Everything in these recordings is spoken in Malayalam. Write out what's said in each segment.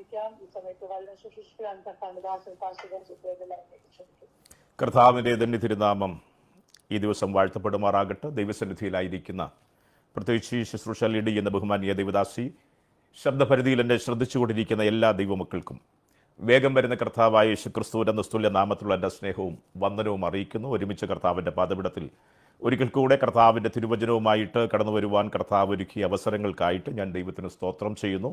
പ്രാർത്ഥിക്കാം. ഈ സമയത്ത് വളരെ ശുശ്രൂഷിക്കാൻ കർത്താവിന്റെ ധന്യ തിരുനാമം ഈ ദിവസം വാഴ്ത്തപ്പെടുമാറാകട്ടെ. ദൈവസന്നിധിയിലായിരിക്കുന്ന പ്രത്യേകിച്ച് ശുശ്രൂഷ ലീഡ് ചെയ്യുന്ന ബഹുമാനീയ ദൈവദാസി, ശബ്ദപരിധിയിൽ എന്നെ ശ്രദ്ധിച്ചുകൊണ്ടിരിക്കുന്ന എല്ലാ ദൈവമക്കൾക്കും വേഗം വരുന്ന കർത്താവായ യേശുക്രിസ്തുവിന്റെ നിസ്തുല്യ നാമത്തിലുള്ള എൻ്റെ സ്നേഹവും വന്ദനവും അറിയിക്കുന്നു. ഒരുമിച്ച് കർത്താവിൻ്റെ പാദപീഠത്തിൽ ഒരിക്കൽ കൂടെ കർത്താവിൻ്റെ തിരുവചനവുമായിട്ട് കടന്നു വരുവാൻ കർത്താവ് ഒരുക്കിയ അവസരങ്ങൾക്കായിട്ട് ഞാൻ ദൈവത്തിന് സ്തോത്രം ചെയ്യുന്നു.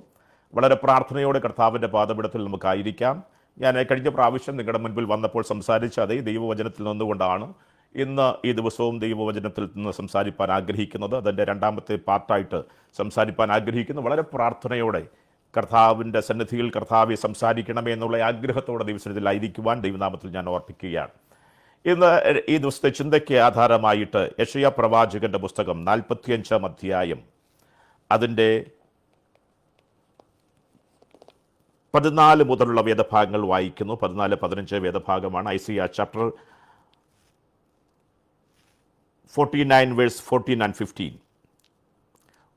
വളരെ പ്രാർത്ഥനയോടെ കർത്താവിൻ്റെ പാദപീഠത്തിൽ നമുക്കായിരിക്കാം. ഞാൻ കഴിഞ്ഞ പ്രാവശ്യം നിങ്ങളുടെ മുൻപിൽ വന്നപ്പോൾ സംസാരിച്ച അതേ ദൈവവചനത്തിൽ നിന്നുകൊണ്ടാണ് ഇന്ന് ഈ ദിവസവും ദൈവവചനത്തിൽ നിന്ന് സംസാരിപ്പാൻ ആഗ്രഹിക്കുന്നത്. അതിൻ്റെ രണ്ടാമത്തെ പാർട്ടായിട്ട് സംസാരിപ്പാൻ ആഗ്രഹിക്കുന്നു. വളരെ പ്രാർത്ഥനയോടെ കർത്താവിൻ്റെ സന്നിധിയിൽ കർത്താവെ സംസാരിക്കണമേ എന്നുള്ള ആഗ്രഹത്തോടെ ദൈവസന്നിധിയിലായിരിക്കുവാൻ ദൈവനാമത്തിൽ ഞാൻ ഓർപ്പിക്കുകയാണ്. ഇന്ന് ഈ ദിവസത്തെ ചിന്തയ്ക്ക് ആധാരമായിട്ട് യെശയ്യാ പ്രവാചകന്റെ പുസ്തകം 45-ാം അധ്യായം അതിൻ്റെ 14 മുതലുള്ള വേദഭാഗങ്ങൾ വായിക്കുന്നു. 14-15 വേദഭാഗമാണ്. Isaiah chapter 49 verse 14 and 15.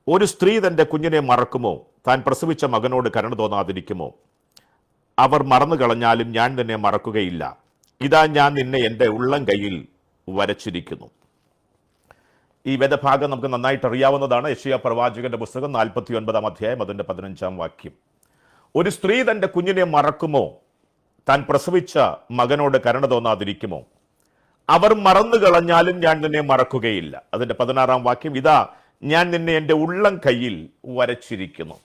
ഒരു സ്ത്രീ തൻ്റെ കുഞ്ഞിനെ മറക്കുമോ? താൻ പ്രസവിച്ച മകനോട് കരുണ തോന്നാതിരിക്കുമോ? അവർ മറന്നു കളഞ്ഞാലും ഞാൻ നിന്നെ മറക്കുകയില്ല. ഇതാ ഞാൻ നിന്നെ എൻ്റെ ഉള്ളം കയ്യിൽ വരച്ചിരിക്കുന്നു. ഈ വേദഭാഗം നമുക്ക് നന്നായിട്ട് അറിയാവുന്നതാണ്. യെശയ്യാ പ്രവാചകന്റെ പുസ്തകം 49-ാം അധ്യായം അതിൻ്റെ 15-ാം വാക്യം. ഒരു സ്ത്രീ തൻ്റെ കുഞ്ഞിനെ മറക്കുമോ? താൻ പ്രസവിച്ച മകനോട് കരുണ തോന്നാതിരിക്കുമോ? അവർ മറന്നു കളഞ്ഞാലും ഞാൻ നിന്നെ മറക്കുകയില്ല. അതിൻ്റെ 16-ാം വാക്യം, ഇതാ ഞാൻ നിന്നെ എൻ്റെ ഉള്ളം കയ്യിൽ വരച്ചിരിക്കുന്നു.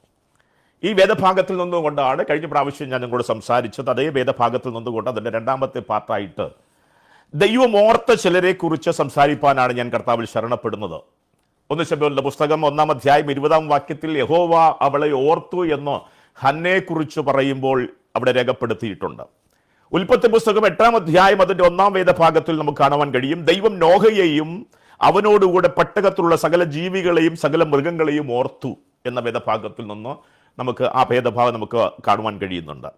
ഈ വേദഭാഗത്തിൽ നിന്നുകൊണ്ടാണ് കഴിഞ്ഞ പ്രാവശ്യം ഞാൻ നിങ്ങളോട് സംസാരിച്ചത്. അതേ വേദഭാഗത്തിൽ നിന്നുകൊണ്ട് അതിൻ്റെ രണ്ടാമത്തെ പാർട്ടായിട്ട് ദൈവം ഓർത്ത ചിലരെ കുറിച്ച് സംസാരിപ്പാനാണ് ഞാൻ കർത്താവിൽ ശരണപ്പെടുന്നത്. 1 ശമൂവേലിന്റെ പുസ്തകം 1-ാം അധ്യായം 20-ാം വാക്യത്തിൽ യഹോവ അവളെ ഓർത്തു എന്ന് ഹന്നയെ കുറിച്ച് പറയുമ്പോൾ അവിടെ രേഖപ്പെടുത്തിയിട്ടുണ്ട്. ഉൽപ്പത്തി പുസ്തകം 8-ാം അധ്യായം അതിൻ്റെ 1-ാം വേദഭാഗത്തിൽ നമുക്ക് കാണുവാൻ കഴിയും, ദൈവം നോഹയെയും അവനോടുകൂടെ പട്ടകത്തിലുള്ള സകല ജീവികളെയും സകല മൃഗങ്ങളെയും ഓർത്തു എന്ന വേദഭാഗത്തിൽ നിന്ന് നമുക്ക് ആ ഭേദഭാവം നമുക്ക് കാണുവാൻ കഴിയുന്നുണ്ട്.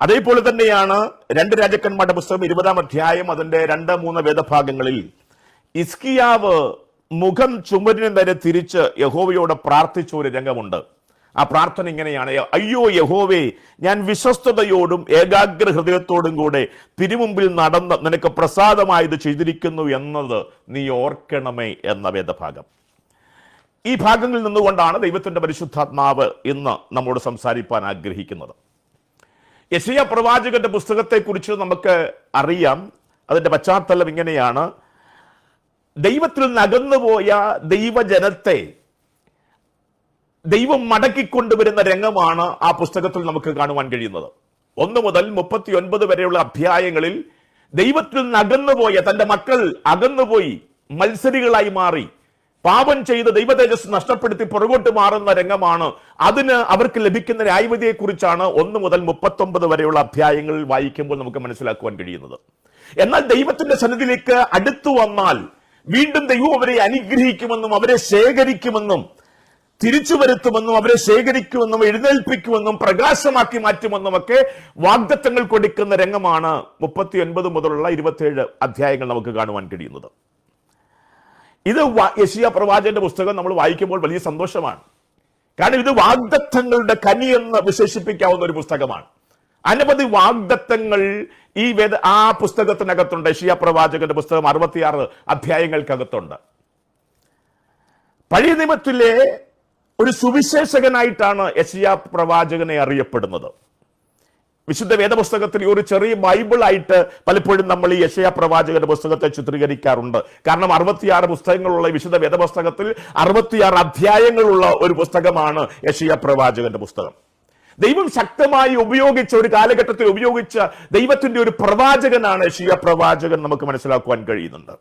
അതേപോലെ തന്നെയാണ് 2 രാജാക്കന്മാരുടെ പുസ്തകം 20-ാം അധ്യായം അതിൻ്റെ 2-3 വേദഭാഗങ്ങളിൽ ഹിസ്കിയാവ് മുഖം ചുമരിന് നേരെ തിരിച്ച് യഹോവയോട് പ്രാർത്ഥിച്ച ഒരു രംഗമുണ്ട്. ആ പ്രാർത്ഥന ഇങ്ങനെയാണ്, അയ്യോ യഹോവേ, ഞാൻ വിശ്വസ്തയോടും ഏകാഗ്ര ഹൃദയത്തോടും കൂടെ തിരുമുമ്പിൽ നടന്ന് നിനക്ക് പ്രസാദമായത് ചെയ്തിരിക്കുന്നു എന്നത് നീ ഓർക്കണമേ എന്ന വേദഭാഗം. ഈ ഭാഗങ്ങളിൽ നിന്നുകൊണ്ടാണ് ദൈവത്തിന്റെ പരിശുദ്ധാത്മാവ് ഇന്ന് നമ്മോട് സംസാരിപ്പാൻ ആഗ്രഹിക്കുന്നത്. യെശയ്യാ പ്രവാചകന്റെ പുസ്തകത്തെക്കുറിച്ച് നമുക്ക് അറിയാം. അതിന്റെ പശ്ചാത്തലം ഇങ്ങനെയാണ്, ദൈവത്തിൽ നിന്ന് അകന്നുപോയ ദൈവജനത്തെ ദൈവം മടക്കിക്കൊണ്ടുവരുന്ന രംഗമാണ് ആ പുസ്തകത്തിൽ നമുക്ക് കാണുവാൻ കഴിയുന്നത്. 1 മുതൽ 39 വരെയുള്ള അധ്യായങ്ങളിൽ ദൈവത്തിൽ നിന്ന് അകന്നുപോയ തന്റെ മക്കൾ അകന്നുപോയി മത്സരികളായി മാറി പാപം ചെയ്ത് ദൈവ തേജസ് നഷ്ടപ്പെടുത്തി പുറകോട്ട് മാറുന്ന രംഗമാണ്. അതിന് അവർക്ക് ലഭിക്കുന്ന ന്യായവിധിയെക്കുറിച്ചാണ് 1 മുതൽ 39 വരെയുള്ള അധ്യായങ്ങളിൽ വായിക്കുമ്പോൾ നമുക്ക് മനസ്സിലാക്കുവാൻ കഴിയുന്നത്. എന്നാൽ ദൈവത്തിന്റെ സന്നിധിയിലേക്ക് അടുത്തു വന്നാൽ വീണ്ടും ദൈവം അവരെ അനുഗ്രഹിക്കുമെന്നും അവരെ ശേഖരിക്കുമെന്നും തിരിച്ചു വരുത്തുമെന്നും അവരെ ശേഖരിക്കുമെന്നും എഴുന്നേൽപ്പിക്കുമെന്നും പ്രകാശമാക്കി മാറ്റുമെന്നും ഒക്കെ വാഗ്ദത്തങ്ങൾ കൊടുക്കുന്ന രംഗമാണ് 39 മുതലുള്ള 27 അധ്യായങ്ങൾ നമുക്ക് കാണുവാൻ കഴിയുന്നത്. ഇത് യെശയ്യാ പ്രവാചകന്റെ പുസ്തകം നമ്മൾ വായിക്കുമ്പോൾ വലിയ സന്തോഷമാണ്. കാരണം ഇത് വാഗ്ദത്തങ്ങളുടെ കനി എന്ന് വിശേഷിപ്പിക്കാവുന്ന ഒരു പുസ്തകമാണ്. അനവധി വാഗ്ദത്തങ്ങൾ ആ പുസ്തകത്തിനകത്തുണ്ട്. യെശയ്യാ പ്രവാചകന്റെ പുസ്തകം 66 അധ്യായങ്ങൾക്കകത്തുണ്ട്. പഴയ നിയമത്തിലെ ഒരു സുവിശേഷകനായിട്ടാണ് യെശയ്യാ പ്രവാചകനെ അറിയപ്പെടുന്നത്. വിശുദ്ധ വേദപുസ്തകത്തിൽ ഒരു ചെറിയ ബൈബിളായിട്ട് പലപ്പോഴും നമ്മൾ ഈ യെശയ്യാ പ്രവാചകന്റെ പുസ്തകത്തെ ചിത്രീകരിക്കാറുണ്ട്. കാരണം 66 പുസ്തകങ്ങളുള്ള വിശുദ്ധ വേദപുസ്തകത്തിൽ 66 അധ്യായങ്ങളുള്ള ഒരു പുസ്തകമാണ് യെശയ്യാ പ്രവാചകന്റെ പുസ്തകം. ദൈവം ശക്തമായി ഉപയോഗിച്ച ഒരു കാലഘട്ടത്തിൽ ഉപയോഗിച്ച ദൈവത്തിന്റെ ഒരു പ്രവാചകനാണ് യെശയ്യാ പ്രവാചകൻ. നമുക്ക് മനസ്സിലാക്കുവാൻ കഴിയുന്നുണ്ട്.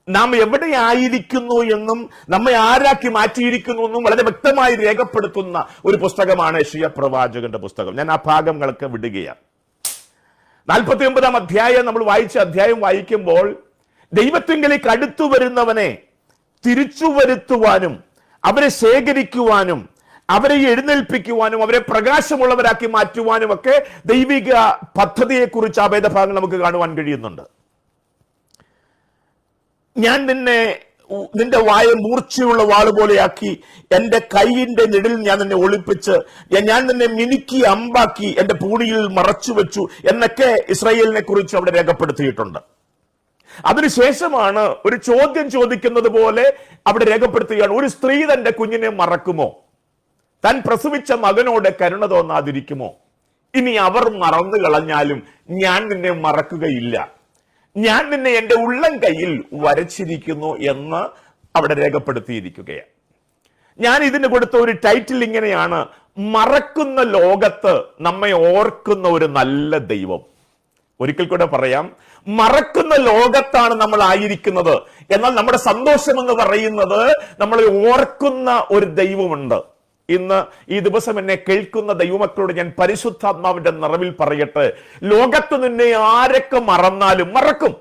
നാം എവിടെയായിരിക്കുന്നു എന്നും നമ്മെ ആരാക്കി മാറ്റിയിരിക്കുന്നു എന്നും വളരെ വ്യക്തമായി രേഖപ്പെടുത്തുന്ന ഒരു പുസ്തകമാണ് യെശയ്യാ പ്രവാചകന്റെ പുസ്തകം. ഞാൻ ആ ഭാഗങ്ങളൊക്കെ വിടുകയാണ്. 49-ാം അധ്യായം നമ്മൾ വായിച്ച അധ്യായം വായിക്കുമ്പോൾ ദൈവത്തിങ്കലേക്ക് അടുത്തു വരുന്നവനെ തിരിച്ചു വരുത്തുവാനും അവരെ ശേഖരിക്കുവാനും അവരെ എഴുന്നേൽപ്പിക്കുവാനും അവരെ പ്രകാശമുള്ളവരാക്കി മാറ്റുവാനും ഒക്കെ ദൈവിക പദ്ധതിയെക്കുറിച്ച് ആ വേദഭാഗങ്ങൾ നമുക്ക് കാണുവാൻ കഴിയുന്നുണ്ട്. ഞാൻ നിന്നെ നിന്റെ വായ മൂർച്ചയുള്ള വാള് പോലെയാക്കി, എന്റെ കൈയിന്റെ നിഴലിൽ ഞാൻ നിന്നെ ഒളിപ്പിച്ച്, ഞാൻ നിന്നെ മിനുക്കി അമ്പാക്കി എന്റെ പൂണിയിൽ മറച്ചു വെച്ചു എന്നൊക്കെ ഇസ്രായേലിനെ കുറിച്ച് അവിടെ രേഖപ്പെടുത്തിയിട്ടുണ്ട്. അതിനുശേഷമാണ് ഒരു ചോദ്യം ചോദിക്കുന്നത് പോലെ അവിടെ രേഖപ്പെടുത്തുകയാണ്, ഒരു സ്ത്രീ തന്റെ കുഞ്ഞിനെ മറക്കുമോ? താൻ പ്രസവിച്ച മകനോട് കരുണ തോന്നാതിരിക്കുമോ? ഇനി അവർ മറന്നു കളഞ്ഞാലും ഞാൻ നിന്നെ മറക്കുകയില്ല, ഞാൻ നിന്നെ എന്റെ ഉള്ളം കയ്യിൽ വരച്ചിരിക്കുന്നു എന്ന് അവിടെ രേഖപ്പെടുത്തിയിരിക്കുകയാണ്. ഞാൻ ഇതിന് കൊടുത്ത ഒരു ടൈറ്റിൽ ഇങ്ങനെയാണ്, മറക്കുന്ന ലോകത്ത് നമ്മെ ഓർക്കുന്ന ഒരു നല്ല ദൈവം. ഒരിക്കൽ കൂടെ പറയാം, മറക്കുന്ന ലോകത്താണ് നമ്മൾ ആയിരിക്കുന്നത്, എന്നാൽ നമ്മുടെ സന്തോഷം എന്ന് പറയുന്നത് നമ്മളെ ഓർക്കുന്ന ഒരു ദൈവമുണ്ട്. ഇന്ന് ഈ ദിവസം എന്നെ കേൾക്കുന്ന ദൈവമക്കളോട് ഞാൻ പരിശുദ്ധാത്മാവിന്റെ നിറവിൽ പറയട്ടെ, ലോകത്ത് നിന്നെ ആരൊക്കെ മറന്നാലും മറക്കും.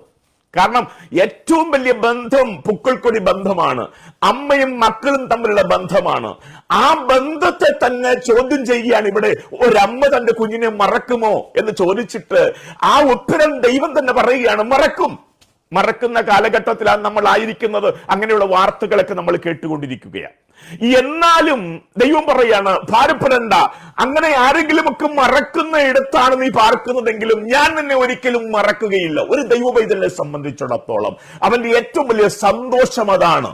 കാരണം ഏറ്റവും വലിയ ബന്ധം പുക്കിൾക്കൊടി ബന്ധമാണ്, അമ്മയും മക്കളും തമ്മിലുള്ള ബന്ധമാണ്. ആ ബന്ധത്തെ തന്നെ ചോദ്യം ചെയ്യുകയാണ് ഇവിടെ. ഒരമ്മ തന്റെ കുഞ്ഞിനെ മറക്കുമോ എന്ന് ചോദിച്ചിട്ട് ആ ഉത്തരം ദൈവം തന്നെ പറയുകയാണ്, മറക്കും. മറക്കുന്ന കാലഘട്ടത്തിലാണ് നമ്മൾ ആയിരിക്കുന്നത്. അങ്ങനെയുള്ള വാർത്തകളൊക്കെ നമ്മൾ കേട്ടുകൊണ്ടിരിക്കുകയാണ്. എന്നാലും ദൈവം പറയാണ്, ഭാരപ്പെടണ്ട, അങ്ങനെ ആരെങ്കിലുമൊക്കെ മറക്കുന്ന ഇടത്താണ് നീ പാർക്കുന്നതെങ്കിലും ഞാൻ നിന്നെ ഒരിക്കലും മറക്കുകയില്ല. ഒരു ദൈവ പൈതലിനെ സംബന്ധിച്ചിടത്തോളം അവന്റെ ഏറ്റവും വലിയ സന്തോഷം അതാണ്.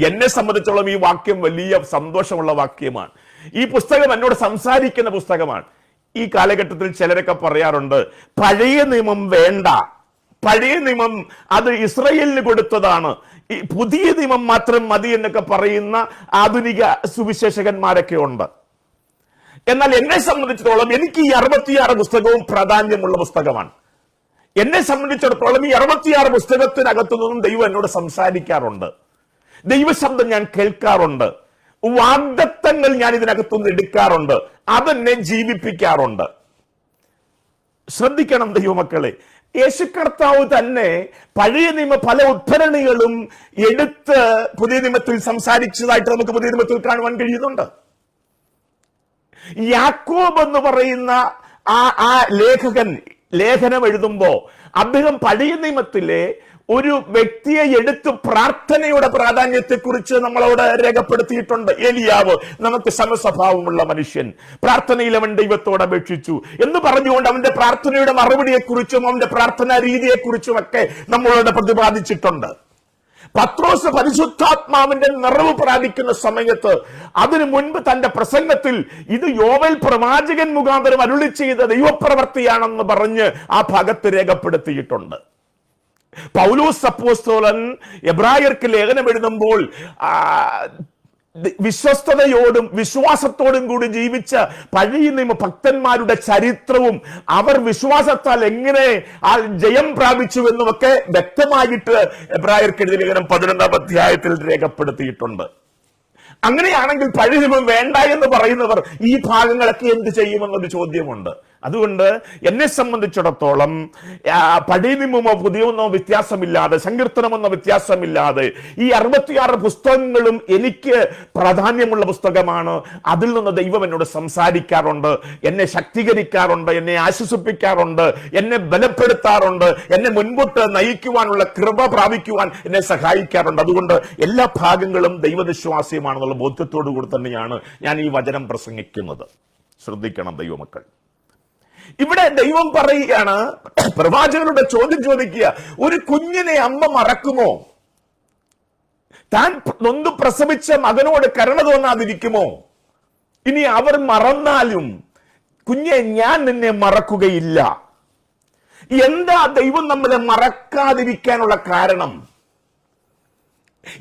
എന്നെ സംബന്ധിച്ചോളം ഈ വാക്യം വലിയ സന്തോഷമുള്ള വാക്യമാണ്. ഈ പുസ്തകം എന്നോട് സംസാരിക്കുന്ന പുസ്തകമാണ്. ഈ കാലഘട്ടത്തിൽ ചിലരൊക്കെ പറയാറുണ്ട്, പഴയ നിയമം വേണ്ട, പഴയ നിയമം അത് ഇസ്രായേലിന് കൊടുത്തതാണ്, ഈ പുതിയ നിയമം മാത്രം മതി എന്നൊക്കെ പറയുന്ന ആധുനിക സുവിശേഷകന്മാരൊക്കെ ഉണ്ട്. എന്നാൽ എന്നെ സംബന്ധിച്ചിടത്തോളം എനിക്ക് ഈ 66 പുസ്തകവും പ്രാധാന്യമുള്ള പുസ്തകമാണ്. എന്നെ സംബന്ധിച്ചിടത്തോളം ഈ 66 പുസ്തകത്തിനകത്തു നിന്നും ദൈവം എന്നോട് സംസാരിക്കാറുണ്ട്, ദൈവശബ്ദം ഞാൻ കേൾക്കാറുണ്ട്, വാഗ്ദത്തങ്ങൾ ഞാൻ ഇതിനകത്തുനിന്ന് എടുക്കാറുണ്ട്, അതെന്നെ ജീവിപ്പിക്കാറുണ്ട്. ശ്രദ്ധിക്കണം ദൈവമക്കളെ, യേശു കർത്താവ് തന്നെ പഴയ നിയമ പല ഉദ്ധരണികളും എടുത്ത് പുതിയ നിയമത്തിൽ സംസാരിച്ചതായിട്ട് നമുക്ക് പുതിയ നിയമത്തിൽ കാണുവാൻ കഴിയുന്നുണ്ട്. യാക്കോബ് എന്ന് പറയുന്ന ആ ലേഖനം എഴുതുമ്പോ അദ്ദേഹം പഴയ നിയമത്തിലെ ഒരു വ്യക്തിയെ എടുത്ത് പ്രാർത്ഥനയുടെ പ്രാധാന്യത്തെക്കുറിച്ച് നമ്മളോട് രേഖപ്പെടുത്തിയിട്ടുണ്ട്. ഏലിയാവ്, നമുക്ക് സമസ്വഭാവമുള്ള മനുഷ്യൻ, പ്രാർത്ഥനയിൽ അവൻ ദൈവത്തോട് അപേക്ഷിച്ചു എന്ന് പറഞ്ഞുകൊണ്ട് അവന്റെ പ്രാർത്ഥനയുടെ മറുപടിയെക്കുറിച്ചും അവന്റെ പ്രാർത്ഥനാ രീതിയെക്കുറിച്ചും ഒക്കെ നമ്മളോട് പ്രതിപാദിച്ചിട്ടുണ്ട്. പത്രോസ് പരിശുദ്ധാത്മാവിന്റെ നിറവ് പ്രാപിക്കുന്ന സമയത്ത് അതിനു മുൻപ് തന്റെ പ്രസംഗത്തിൽ ഇത് യോവേൽ പ്രവാചകൻ മുഖാന്തരം അരുളി ചെയ്ത ദൈവപ്രവർത്തിയാണെന്ന് പറഞ്ഞ് ആ ഭാഗത്ത് രേഖപ്പെടുത്തിയിട്ടുണ്ട്. പൗലോസ് അപ്പോസ്തലൻ എബ്രായർക്ക് ലേഖനം എഴുതുമ്പോൾ വിശ്വസ്തയോടും വിശ്വാസത്തോടും കൂടി ജീവിച്ച പഴയ നിയമ ഭക്തന്മാരുടെ ചരിത്രവും അവർ വിശ്വാസത്താൽ എങ്ങനെ ആ ജയം പ്രാപിച്ചു എന്നുമൊക്കെ വ്യക്തമായിട്ട് എബ്രായർക്ക് എഴുതിയ ലേഖനം 11-ാം അധ്യായത്തിൽ രേഖപ്പെടുത്തിയിട്ടുണ്ട്. അങ്ങനെയാണെങ്കിൽ പഴയ നിയമം വേണ്ട എന്ന് പറയുന്നവർ ഈ ഭാഗങ്ങളൊക്കെ എന്ത് ചെയ്യുമെന്നൊരു ചോദ്യമുണ്ട്. അതുകൊണ്ട് എന്നെ സംബന്ധിച്ചിടത്തോളം പഴയ നിയമമോ പുതിയമോ വ്യത്യാസമില്ലാതെ, സങ്കീർത്തനമെന്നോ വ്യത്യാസമില്ലാതെ ഈ 66 പുസ്തകങ്ങളും എനിക്ക് പ്രാധാന്യമുള്ള പുസ്തകമാണ്. അതിൽ നിന്ന് ദൈവം എന്നോട് സംസാരിക്കാറുണ്ട്, എന്നെ ശക്തീകരിക്കാറുണ്ട്, എന്നെ ആശ്വസിപ്പിക്കാറുണ്ട്, എന്നെ ബലപ്പെടുത്താറുണ്ട്, എന്നെ മുൻപോട്ട് നയിക്കുവാനുള്ള കൃപ പ്രാപിക്കുവാൻ എന്നെ സഹായിക്കാറുണ്ട്. അതുകൊണ്ട് എല്ലാ ഭാഗങ്ങളും ദൈവവിശ്വാസ്യമാണെന്നുള്ള ബോധ്യത്തോടു കൂടി തന്നെയാണ് ഞാൻ ഈ വചനം പ്രസംഗിക്കുന്നത്. ശ്രദ്ധിക്കണം ദൈവമക്കൾ. ഇവിടെ ദൈവം പറയുകയാണ്, പ്രവാചകരുടെ ചോദ്യം ചോദിക്കുക, ഒരു കുഞ്ഞിനെ അമ്മ മറക്കുമോ? താൻ നൊന്തു പ്രസവിച്ച മകനോട് കരുണ തോന്നാതിരിക്കുമോ? ഇനി അവർ മറന്നാലും കുഞ്ഞെ ഞാൻ നിന്നെ മറക്കുകയില്ല. എന്താ ദൈവം നമ്മളെ മറക്കാതിരിക്കാനുള്ള കാരണം?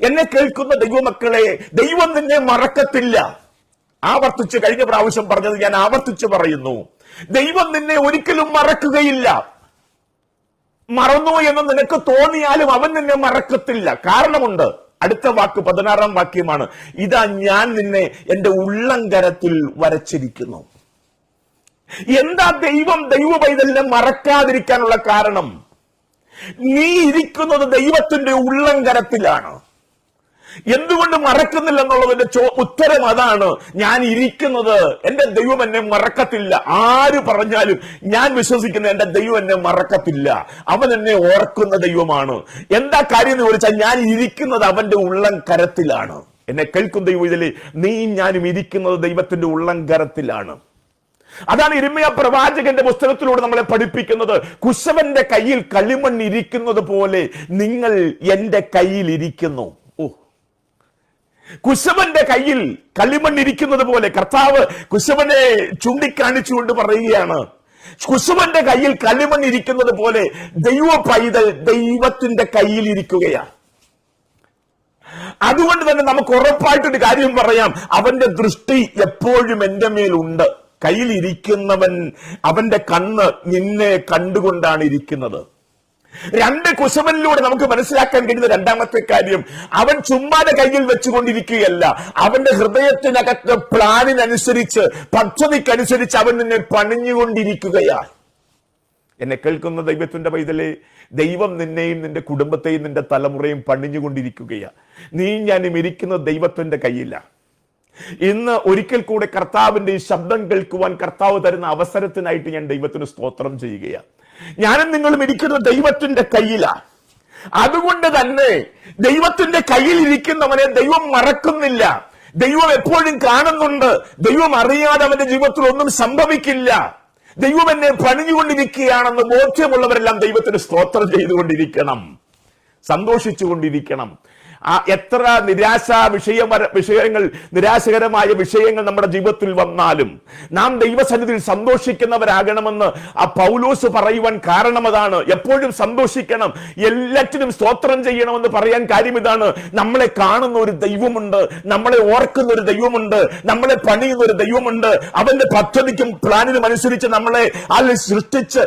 എന്നെ കേൾക്കുന്ന ദൈവമക്കളെ, ദൈവം നിന്നെ മറക്കത്തില്ല. ആവർത്തിച്ച് കഴിഞ്ഞ പ്രാവശ്യം പറഞ്ഞത് ഞാൻ ആവർത്തിച്ച് പറയുന്നു, ദൈവം നിന്നെ ഒരിക്കലും മറക്കുകയില്ല. മറന്നു എന്ന് നിനക്ക് തോന്നിയാലും അവൻ നിന്നെ മറക്കത്തില്ല. കാരണമുണ്ട്. അടുത്ത വാക്ക് 16-ാം വാക്യമാണ്, ഇതാ ഞാൻ നിന്നെ എന്റെ ഉള്ളംകരത്തിൽ വരച്ചിരിക്കുന്നു. എന്താ ദൈവ പൈതലിനെ മറക്കാതിരിക്കാനുള്ള കാരണം? നീ ഇരിക്കുന്നത് ദൈവത്തിന്റെ ഉള്ളംകരത്തിലാണ്. എന്തുകൊണ്ട് മറക്കുന്നില്ല എന്നുള്ളതിന്റെ ഉത്തരം അതാണ്. ഞാൻ ഇരിക്കുന്നത്, എന്റെ ദൈവം എന്നെ മറക്കത്തില്ല. ആര് പറഞ്ഞാലും ഞാൻ വിശ്വസിക്കുന്ന എന്റെ ദൈവം എന്നെ മറക്കത്തില്ല. അവൻ എന്നെ ഓർക്കുന്ന ദൈവമാണ്. എന്താ കാര്യം എന്ന് ചോദിച്ചാൽ, ഞാൻ ഇരിക്കുന്നത് അവന്റെ ഉള്ളം കരത്തിലാണ്. എന്നെ കേൾക്കും ദൈവം, ഇതിലെ നീയും ഞാനും ഇരിക്കുന്നത് ദൈവത്തിന്റെ ഉള്ളം കരത്തിലാണ്. അതാണ് യിരെമ്യാ പ്രവാചകന്റെ പുസ്തകത്തിലൂടെ നമ്മളെ പഠിപ്പിക്കുന്നത്. കുശവന്റെ കയ്യിൽ കളിമണ്ണ് ഇരിക്കുന്നത് പോലെ നിങ്ങൾ എന്റെ കയ്യിൽ ഇരിക്കുന്നു. കുശവന്റെ കയ്യിൽ കളിമണ്ണിരിക്കുന്നത് പോലെ കർത്താവ് കുശവനെ ചൂണ്ടിക്കാണിച്ചുകൊണ്ട് പറയുകയാണ്, കുശവന്റെ കയ്യിൽ കളിമണ്ണിരിക്കുന്നത് പോലെ ദൈവ പൈതൽ ദൈവത്തിന്റെ കയ്യിൽ ഇരിക്കുകയാണ്. അതുകൊണ്ട് തന്നെ നമുക്ക് ഉറപ്പായിട്ടൊരു കാര്യം പറയാം, അവന്റെ ദൃഷ്ടി എപ്പോഴും എന്റെ മേലുണ്ട്. കയ്യിലിരിക്കുന്നവൻ, അവന്റെ കണ്ണ് നിന്നെ കണ്ടുകൊണ്ടാണ് ഇരിക്കുന്നത്. രണ്ട് കുശവനിലൂടെ നമുക്ക് മനസ്സിലാക്കാൻ കഴിയുന്ന രണ്ടാമത്തെ കാര്യം, അവൻ ചുമ്മാതെ കയ്യിൽ വെച്ചുകൊണ്ടിരിക്കുകയല്ല. അവന്റെ ഹൃദയത്തിനകത്ത് പ്ലാനിനനുസരിച്ച്, പദ്ധതിക്കനുസരിച്ച് അവൻ നിന്നെ പണിഞ്ഞുകൊണ്ടിരിക്കുകയാണ്. എന്നെ കേൾക്കുന്ന ദൈവത്തിന്റെ പൈതലേ, ദൈവം നിന്നെയും നിന്റെ കുടുംബത്തെയും നിന്റെ തലമുറയും പണിഞ്ഞുകൊണ്ടിരിക്കുകയാണ്. നീ ഞാനും ഇരിക്കുന്നത് ദൈവത്തിന്റെ കയ്യിലാണ്. ഇന്ന് ഒരിക്കൽ കൂടെ കർത്താവിന്റെ ഈ ശബ്ദം കേൾക്കുവാൻ കർത്താവ് തരുന്ന അവസരത്തിനായിട്ട് ഞാൻ ദൈവത്തിന് സ്തോത്രം ചെയ്യുകയാണ്. ഞാനും നിങ്ങളും ഇരിക്കുന്നത് ദൈവത്തിന്റെ കയ്യിലാണ്. അതുകൊണ്ട് തന്നെ ദൈവത്തിന്റെ കയ്യിൽ ഇരിക്കുന്നവനെ ദൈവം മറക്കുന്നില്ല. ദൈവം എപ്പോഴും കാണുന്നുണ്ട്. ദൈവം അറിയാതെ അവന്റെ ജീവിതത്തിൽ ഒന്നും സംഭവിക്കില്ല. ദൈവം എന്നെ പണിഞ്ഞുകൊണ്ടിരിക്കുകയാണെന്ന് ബോധ്യമുള്ളവരെല്ലാം ദൈവത്തിന് സ്തോത്രം ചെയ്തുകൊണ്ടിരിക്കണം, സന്തോഷിച്ചുകൊണ്ടിരിക്കണം. എത്ര നിരാശകരമായ വിഷയങ്ങൾ നമ്മുടെ ജീവിതത്തിൽ വന്നാലും നാം ദൈവസന്നിധിയിൽ സന്തോഷിക്കുന്നവരാകണമെന്ന് ആ പൗലോസ് പറയുവാൻ കാരണം അതാണ്. എപ്പോഴും സന്തോഷിക്കണം, എല്ലാറ്റിനും സ്തോത്രം ചെയ്യണമെന്ന് പറയാൻ കാര്യം ഇതാണ്. നമ്മളെ കാണുന്ന ഒരു ദൈവമുണ്ട്, നമ്മളെ ഓർക്കുന്ന ഒരു ദൈവമുണ്ട്, നമ്മളെ പണിയുന്ന ഒരു ദൈവമുണ്ട്. അവന്റെ പദ്ധതിക്കും പ്ലാനിനും അനുസരിച്ച് നമ്മളെ സൃഷ്ടിച്ച്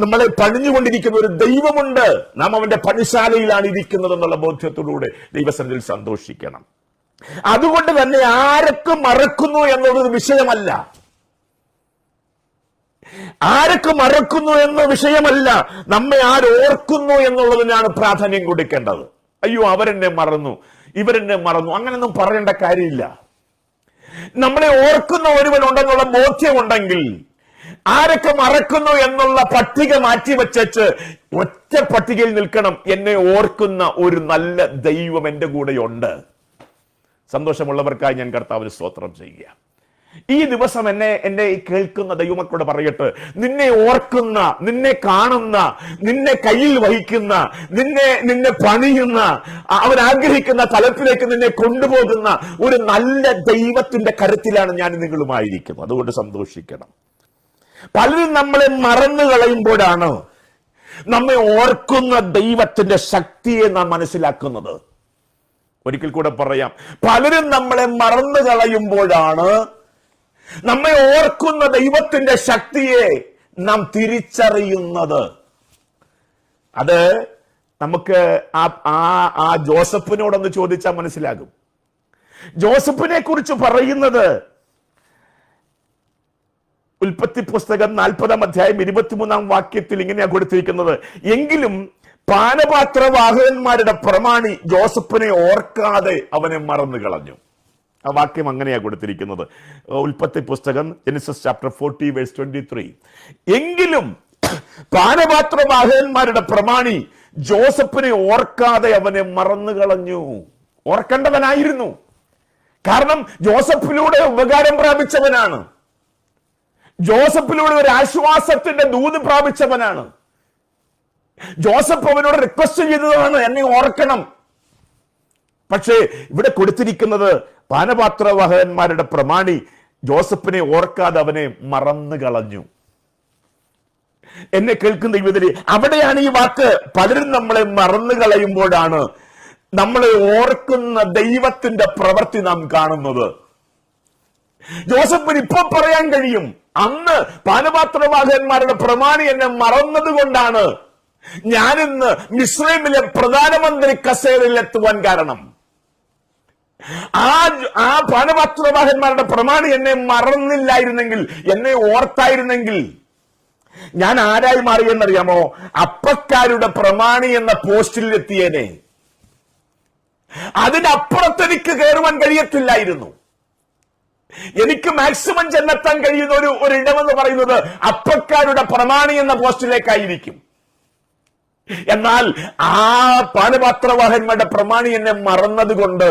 നമ്മളെ പണിഞ്ഞുകൊണ്ടിരിക്കുന്ന ഒരു ദൈവമുണ്ട്. നാം അവന്റെ പണിശാലയിലാണ് ഇരിക്കുന്നത് എന്നുള്ള ബോധ്യത്തോടുകൂടെ ദൈവസന്നിധിയിൽ സന്തോഷിക്കണം. അതുകൊണ്ട് തന്നെ ആരൊക്കെ മറക്കുന്നു എന്നുള്ളത് വിഷയമല്ല. ആരൊക്കെ മറക്കുന്നു എന്ന വിഷയമല്ല, നമ്മെ ആരോർക്കുന്നു എന്നുള്ളതിനാണ് പ്രാധാന്യം കൊടുക്കേണ്ടത്. അയ്യോ, അവരെന്നെ മറന്നു, ഇവരെന്നെ മറന്നു, അങ്ങനെയൊന്നും പറയേണ്ട കാര്യമില്ല. നമ്മളെ ഓർക്കുന്ന ഒരുവനുണ്ടെന്നുള്ള ബോധ്യമുണ്ടെങ്കിൽ ആരൊക്കെ മറക്കുന്നു എന്നുള്ള പട്ടിക മാറ്റിവെച്ച് ഒറ്റ പട്ടികയിൽ നിൽക്കണം. എന്നെ ഓർക്കുന്ന ഒരു നല്ല ദൈവം എന്റെ കൂടെയുണ്ട്. സന്തോഷമുള്ളവർക്കായി ഞാൻ കർത്താവിന് സ്തോത്രം ചെയ്യുക. ഈ ദിവസം എന്നെ കേൾക്കുന്ന ദൈവമക്കളോട് പറയട്ടെ, നിന്നെ ഓർക്കുന്ന, നിന്നെ കാണുന്ന, നിന്നെ കയ്യിൽ വഹിക്കുന്ന, നിന്നെ പണിയുന്ന, അവൻ ആഗ്രഹിക്കുന്ന തലത്തിലേക്ക് നിന്നെ കൊണ്ടുപോകുന്ന ഒരു നല്ല ദൈവത്തിന്റെ കരുത്തിലാണ് ഞാൻ നിങ്ങളുമായിരിക്കുന്നത്. അതുകൊണ്ട് സന്തോഷിക്കണം. പലരും നമ്മളെ മറന്നു കളയുമ്പോഴാണ് നമ്മെ ഓർക്കുന്ന ദൈവത്തിന്റെ ശക്തിയെ നാം മനസ്സിലാക്കുന്നത്. ഒരിക്കൽ കൂടെ പറയാം, പലരും നമ്മളെ മറന്നു കളയുമ്പോഴാണ് നമ്മെ ഓർക്കുന്ന ദൈവത്തിന്റെ ശക്തിയെ നാം തിരിച്ചറിയുന്നത്. അത് നമുക്ക് ആ ജോസഫിനോടൊന്ന് ചോദിച്ചാൽ മനസ്സിലാകും. ജോസഫിനെ കുറിച്ച് പറയുന്നത് ഉൽപ്പത്തി പുസ്തകം 40-ാം അധ്യായം 23-ാം വാക്യത്തിൽ ഇങ്ങനെയാ കൊടുത്തിരിക്കുന്നത്, എങ്കിലും പാനപാത്രവാഹകന്മാരുടെ പ്രമാണി ജോസഫിനെ ഓർക്കാതെ അവനെ മറന്നു കളഞ്ഞു. ആ വാക്യം അങ്ങനെയാ കൊടുത്തിരിക്കുന്നത്. ഉൽപ്പത്തി പുസ്തകം ജെനസിസ് ചാപ്റ്റർ 40 വേഴ്സ് 23. എങ്കിലും പാനപാത്രവാഹകന്മാരുടെ പ്രമാണി ജോസഫിനെ ഓർക്കാതെ അവനെ മറന്നു കളഞ്ഞു. ഓർക്കേണ്ടവനായിരുന്നു. കാരണം ജോസഫിലൂടെ ഉപകാരം പ്രാപിച്ചവനാണ്. ജോസഫിലൂടെ ഒരു ആശ്വാസത്തിന്റെ ദൂത് പ്രാപിച്ചവനാണ്. ജോസഫ് അവനോട് റിക്വസ്റ്റ് ചെയ്തതാണ്, എന്നെ ഓർക്കണം. പക്ഷേ ഇവിടെ കൊടുത്തിരിക്കുന്നത് പാനപാത്രവാഹകന്മാരുടെ പ്രമാണി ജോസഫിനെ ഓർക്കാതെ അവനെ മറന്നു കളഞ്ഞു. എന്നെ കേൾക്കുന്ന ദൈവത്തിലെ, അവിടെയാണ് ഈ വാക്ക്. പലരും നമ്മളെ മറന്നു കളയുമ്പോഴാണ് നമ്മളെ ഓർക്കുന്ന ദൈവത്തിന്റെ പ്രവൃത്തി നാം കാണുന്നത്. ജോസഫിന് ഇപ്പൊ പറയാൻ കഴിയും, അന്ന് പാനപാത്രവാഹകന്മാരുടെ പ്രമാണി എന്നെ മറന്നത് കൊണ്ടാണ് ഞാനിന്ന് മിസ്രൈമിലെ പ്രധാനമന്ത്രി കസേരയിൽ എത്തുവാൻ കാരണം. ആ പാനപാത്രവാഹകന്മാരുടെ പ്രമാണി എന്നെ മറന്നില്ലായിരുന്നെങ്കിൽ, എന്നെ ഓർത്തായിരുന്നെങ്കിൽ ഞാൻ ആരായി മാറിയെന്നറിയാമോ? അപ്പക്കാരുടെ പ്രമാണി എന്ന പോസ്റ്റിൽ എത്തിയേനെ. അതിനപ്പുറത്ത് എനിക്ക് കയറുവാൻ കഴിയത്തില്ലായിരുന്നു. എനിക്ക് മാക്സിമം ചെന്നെത്താൻ കഴിയുന്ന ഒരു ഇടമെന്ന് പറയുന്നത് അപ്പക്കാരുടെ പ്രമാണി എന്ന പോസ്റ്റിലേക്കായിരിക്കും. എന്നാൽ ആ പാനപാത്രവാഹന്മാരുടെ പ്രമാണി എന്നെ മറന്നതുകൊണ്ട്,